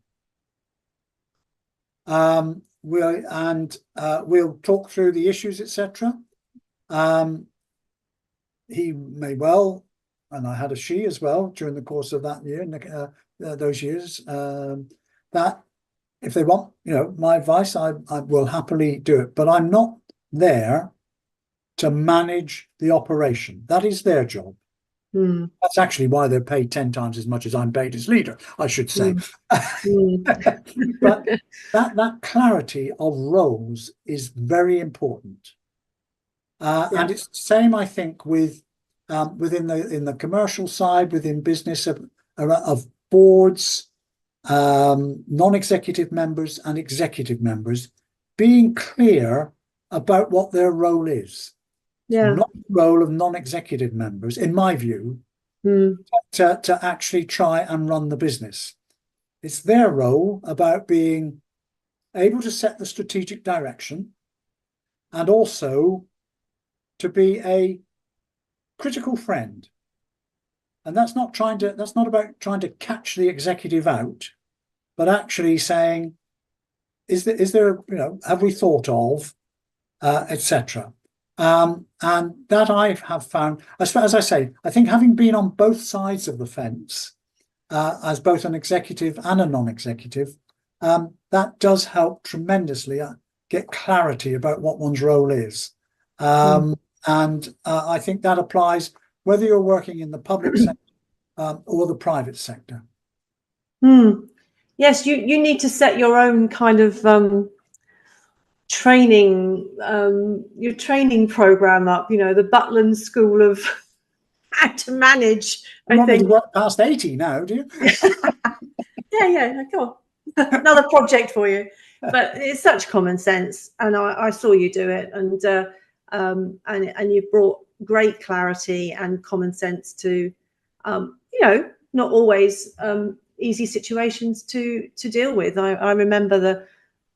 We'll talk through the issues, etc. He may well, and I had a she as well during the course of that year, those years, that if they want, my advice, I will happily do it. But I'm not there to manage the operation. That is their job. Mm. That's actually why they're paid 10 times as much as I'm paid as leader, I should say. But that clarity of roles is very important. And it's the same, I think, with within the commercial side, within business of boards, non-executive members and executive members, being clear about what their role is. Not the role of non-executive members, in my view, to actually try and run the business. It's their role about being able to set the strategic direction and also to be a critical friend. And that's not about trying to catch the executive out, but actually saying, is there have we thought of, etc. And that I have found, as I say, I think having been on both sides of the fence, as both an executive and a non-executive, that does help tremendously get clarity about what one's role is. And I think that applies whether you're working in the public sector or the private sector. Yes, you need to set your own kind of training, your training program up. The Butland School of how to manage. You want me to work past 80 now, do you? yeah. Come on, another project for you. But it's such common sense, and I saw you do it, and you've brought great clarity and common sense to, not always easy situations to deal with. I remember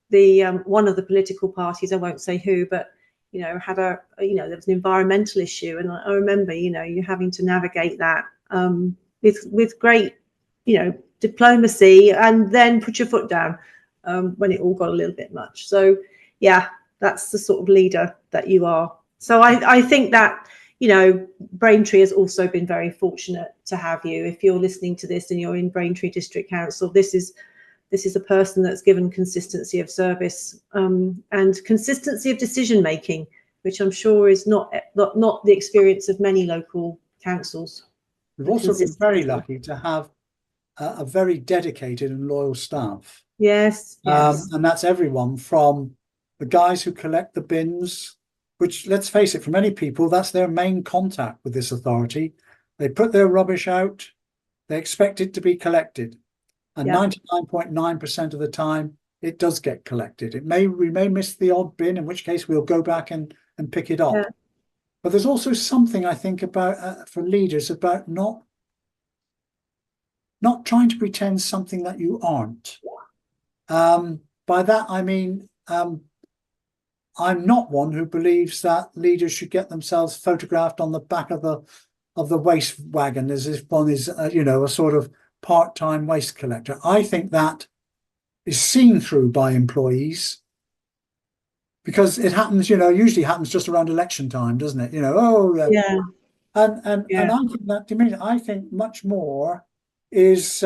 the one of the political parties, I won't say who, but had there was an environmental issue, and I remember you having to navigate that with great diplomacy, and then put your foot down when it all got a little bit much. So yeah, that's the sort of leader that you are. So I think that Braintree has also been very fortunate to have you. If you're listening to this and you're in Braintree District Council, this is a person that's given consistency of service and consistency of decision making, which I'm sure is not the experience of many local councils. We've also been very lucky to have a very dedicated and loyal staff. Yes. And that's everyone from the guys who collect the bins, which, let's face it, for many people, that's their main contact with this authority. They put their rubbish out, they expect it to be collected. And 99.9% of the time, it does get collected. We may miss the odd bin, in which case we'll go back and pick it up. Yeah. But there's also something, I think, about for leaders about not trying to pretend something that you aren't. By that, I mean, I'm not one who believes that leaders should get themselves photographed on the back of the waste wagon as if one is, a sort of part-time waste collector. I think that is seen through by employees because it happens, usually happens just around election time, doesn't it? And I think that diminishes. I think much more is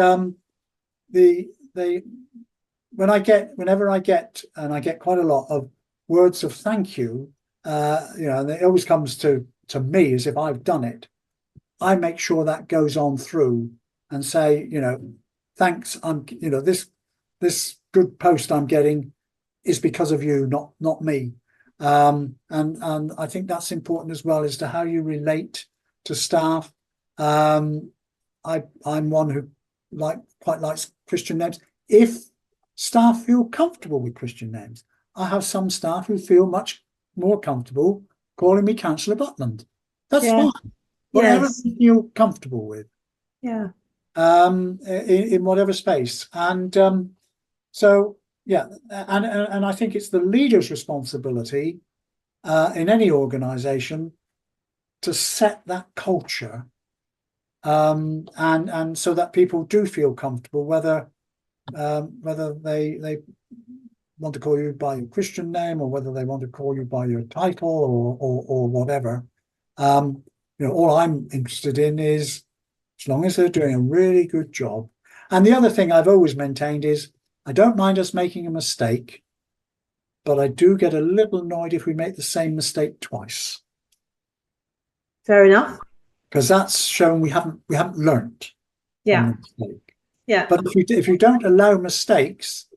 whenever I get, and I get quite a lot of words of thank you, and it always comes to me as if I've done it. I make sure that goes on through and say, thanks. This good post I'm getting is because of you, not me. And I think that's important as well as to how you relate to staff. I'm one who quite likes Christian names. If staff feel comfortable with Christian names, I have some staff who feel much more comfortable calling me Councillor Butland. That's fine. Whatever you feel comfortable with. Yeah. In whatever space. And and I think it's the leader's responsibility in any organisation to set that culture and so that people do feel comfortable, whether they want to call you by your Christian name or whether they want to call you by your title or whatever. All I'm interested in is, as long as they're doing a really good job. And the other thing I've always maintained is, I don't mind us making a mistake, but I do get a little annoyed if we make the same mistake twice. Fair enough. Because that's shown we haven't learnt. Yeah. From the mistake. Yeah. But if you don't allow mistakes,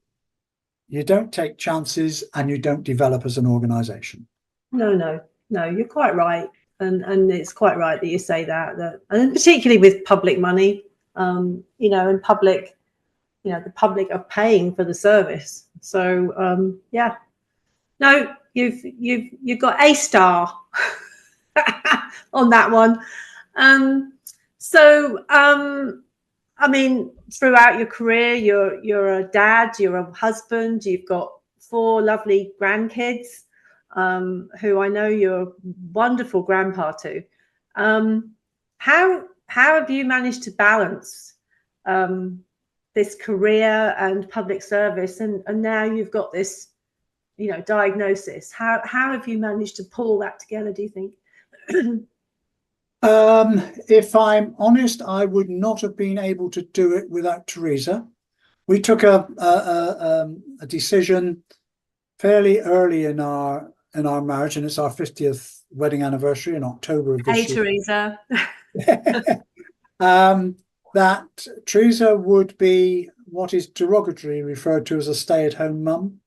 you don't take chances and you don't develop as an organisation. No, you're quite right. And it's quite right that you say that and particularly with public money, and public, the public are paying for the service. So yeah, no, you've got a star on that one. I mean, throughout your career, you're a dad, you're a husband, you've got 4 lovely grandkids, who I know you're a wonderful grandpa to. How have you managed to balance this career and public service, and now you've got this, diagnosis? How have you managed to pull all that together, do you think? If I'm honest, I would not have been able to do it without Teresa. We took a decision fairly early in our marriage, and it's our 50th wedding anniversary in October of this year. Teresa. That Teresa would be what is derogatorily referred to as a stay-at-home mum.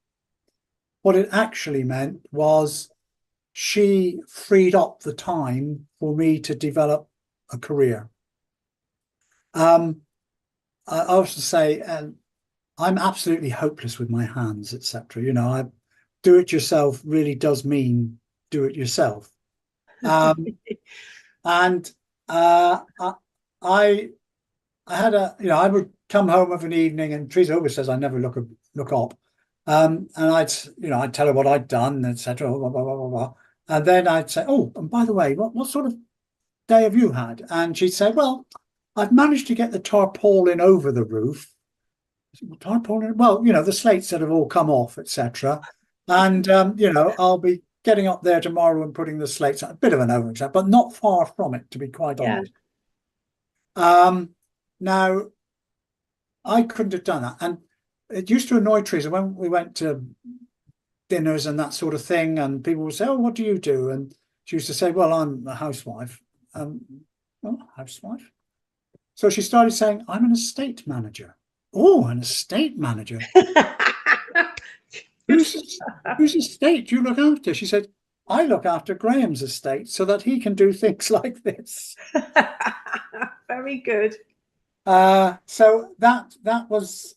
What it actually meant was she freed up the time for me to develop a career. I also say, I'm absolutely hopeless with my hands, etc. Do it yourself really does mean do it yourself. And I had I would come home of an evening, and Teresa always says I never look up. And I'd tell her what I'd done, etc. Blah, blah, blah, blah, blah. And then I'd say, oh, and by the way, what sort of day have you had? And she'd say, well, I've managed to get the tarpaulin over the roof. Tarpaulin? Well, the slates that have all come off, etc. And, I'll be getting up there tomorrow and putting the slates on. A bit of an overexample, but not far from it, to be quite honest. Now, I couldn't have done that. And it used to annoy Teresa when we went to dinners and that sort of thing, and people would say, oh, what do you do? And she used to say, well, I'm a housewife. Housewife? So she started saying, I'm an estate manager. Oh, an estate manager. Whose estate do you look after? She said, I look after Graham's estate so that he can do things like this. Very good. So that was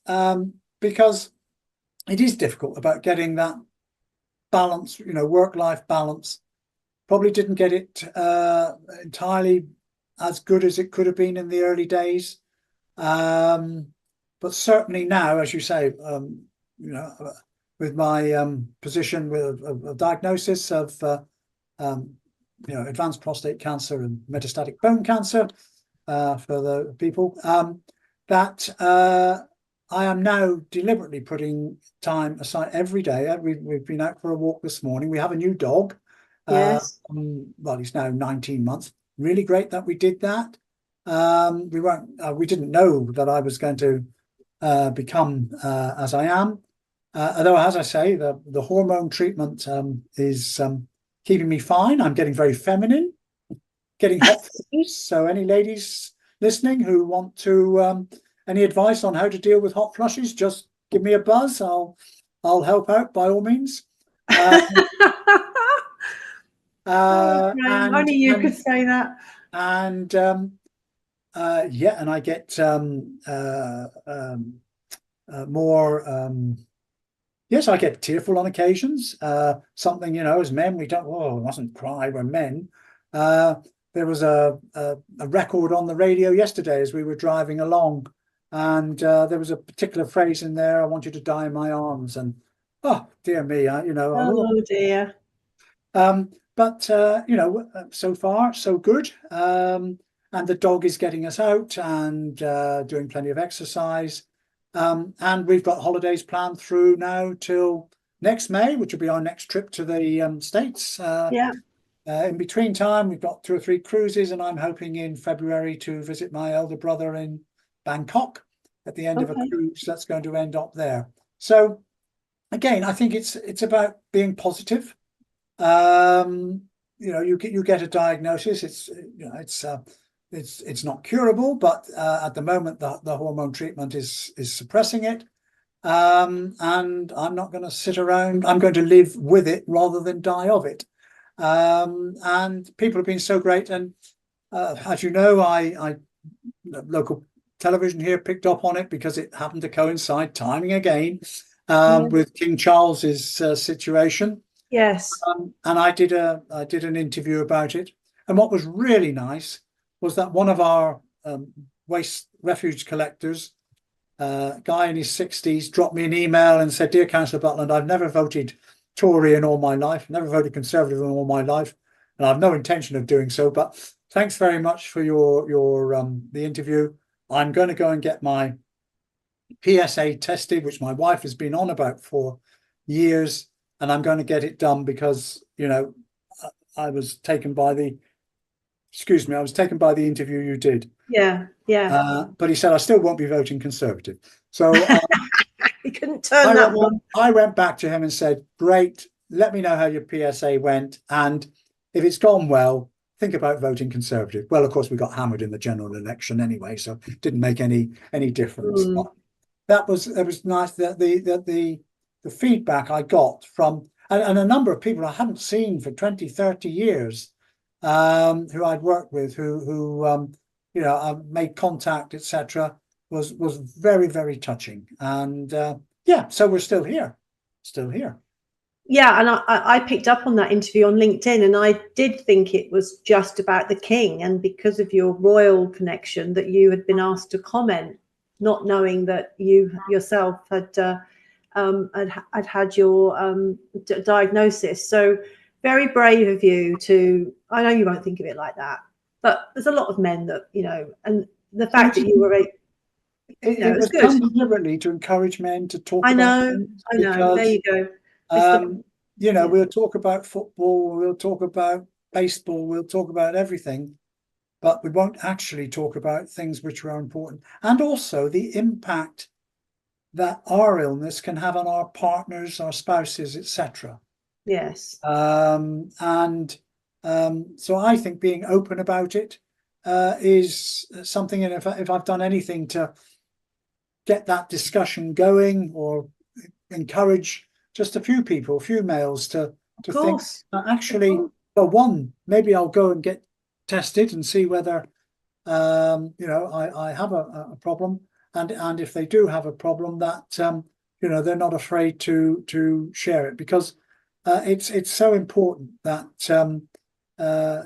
because it is difficult about getting that balance, work-life balance. Probably didn't get it entirely as good as it could have been in the early days. But certainly now, as you say, with my position with a diagnosis of advanced prostate cancer and metastatic bone cancer, for the people, that I am now deliberately putting time aside every day. We've been out for a walk this morning. We have a new dog. Yes. Well, he's now 19 months. Really great that we did that. We didn't know that I was going to become as I am. Although, as I say, the hormone treatment is keeping me fine. I'm getting very feminine, getting hot flushes. So any ladies listening who want to any advice on how to deal with hot flushes, just give me a buzz. I'll help out by all means. Only you could say that. And and I get more. Yes, I get tearful on occasions. Something, as men, we mustn't cry, we're men. There was a record on the radio yesterday as we were driving along, and there was a particular phrase in there, I want you to die in my arms. And, oh, dear me, oh, dear. But, so far, so good. and the dog is getting us out and doing plenty of exercise. And we've got holidays planned through now till next May, which will be our next trip to the States. In between time, we've got 2 or 3 cruises, and I'm hoping in February to visit my elder brother in Bangkok at the end of a cruise that's going to end up there. So again, I think it's about being positive. You know, you get a diagnosis. It's not curable, but at the moment the hormone treatment is suppressing it. And I'm not going to sit around. I'm going to live with it rather than die of it. And people have been so great. And as you know, I local television here picked up on it because it happened to coincide, timing again, with King Charles's situation. Yes. And I did an interview about it. And what was really nice was that one of our waste refuge collectors, guy in his 60s, dropped me an email and said, "Dear Councillor Butland, I've never voted Tory in all my life, never voted Conservative in all my life, and I've no intention of doing so. But thanks very much for the interview. I'm going to go and get my PSA tested, which my wife has been on about for years, and I'm going to get it done because, you know, I was taken by the interview you did." Yeah. But he said, "I still won't be voting Conservative." So he couldn't turn that one. I went back to him and said, "Great, let me know how your PSA went, and if it's gone well, think about voting Conservative." Well, of course, we got hammered in the general election anyway, so it didn't make any difference. But it was nice that the feedback I got from and a number of people I hadn't seen for 20, 30 years, who I'd worked with, who you know, made contact, etc., was very, very touching. And yeah, so we're still here. Yeah, and I picked up on that interview on LinkedIn, and I did think it was just about the King, and because of your royal connection that you had been asked to comment, not knowing that you yourself had had your diagnosis. So very brave of you to. I know you won't think of it like that, but there's a lot of men that, you know, and the fact that you were it was done deliberately to encourage men to talk about things. I know. There you go. You know, we'll talk about football, we'll talk about baseball, we'll talk about everything, but we won't actually talk about things which are important, and also the impact that our illness can have on our partners, our spouses, etc. Yes. So I think being open about it is something, and if I've done anything to get that discussion going or encourage just a few people, a few males to think actually, well, one, maybe I'll go and get tested and see whether you know, I have a problem, and if they do have a problem, that you know, they're not afraid to share it, because it's so important that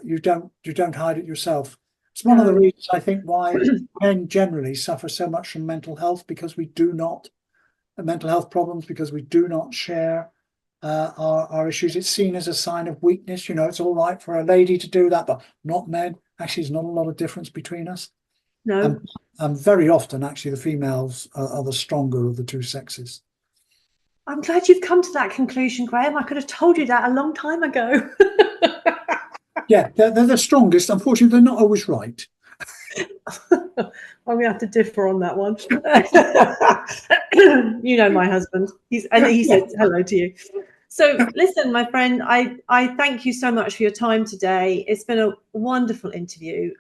you don't hide it yourself. It's one of the reasons I think why men generally suffer so much from mental health, because we do not mental health problems because we do not share our issues. It's seen as a sign of weakness. You know, it's all right for a lady to do that, but not men. Actually, there's not a lot of difference between us. No. And very often, actually, the females are the stronger of the two sexes. I'm glad you've come to that conclusion, Graham. I could have told you that a long time ago. Yeah, they're the strongest. Unfortunately, they're not always right. I'm going to have to differ on that one. You know my husband. He said hello to you. So listen, my friend, I thank you so much for your time today. It's been a wonderful interview.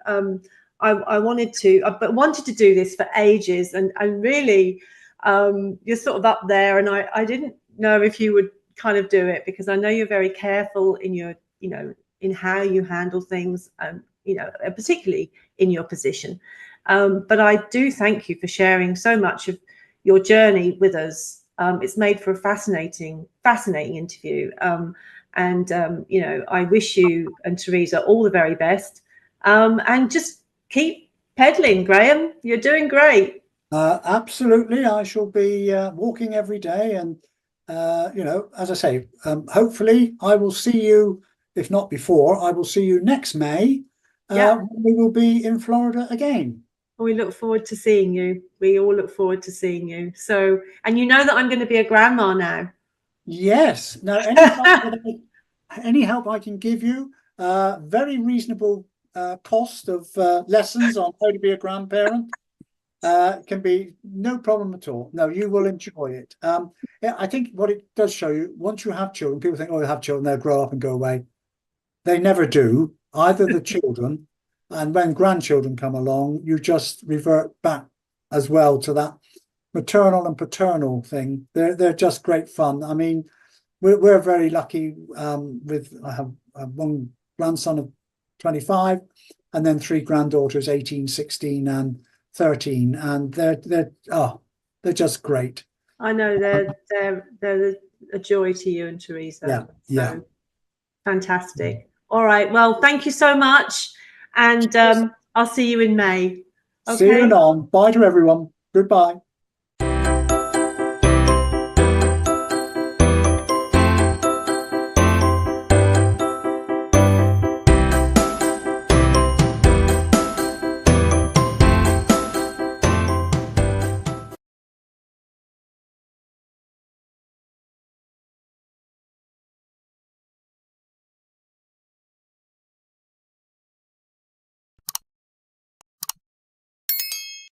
I wanted to do this for ages, and really you're sort of up there, and I didn't know if you would kind of do it, because I know you're very careful in your, you know, in how you handle things, you know, particularly in your position. But I do thank you for sharing so much of your journey with us. It's made for a fascinating interview. You know, I wish you and Teresa all the very best. And just keep pedaling, Graham. You're doing great. Absolutely. I shall be walking every day. And, you know, as I say, hopefully I will see you, if not before, I will see you next May we will be in Florida again. We look forward to seeing you. We all look forward to seeing you. So, and you know that I'm going to be a grandma now. Yes. Now, any help I can give you, very reasonable cost of lessons on how to be a grandparent. Can be no problem at all. No, you will enjoy it. I think what it does show you, once you have children, people think, oh, you have children, they'll grow up and go away. They never do, either the children, and when grandchildren come along, you just revert back as well to that maternal and paternal thing. They're just great fun. I mean, we're very lucky I have one grandson of 25 and then 3 granddaughters, 18, 16 and 13, and they're just great. I know they're a joy to you and Teresa. Yeah. Fantastic. All right. Well, thank you so much, and I'll see you in May. Okay? See you on. Bye to everyone. Goodbye.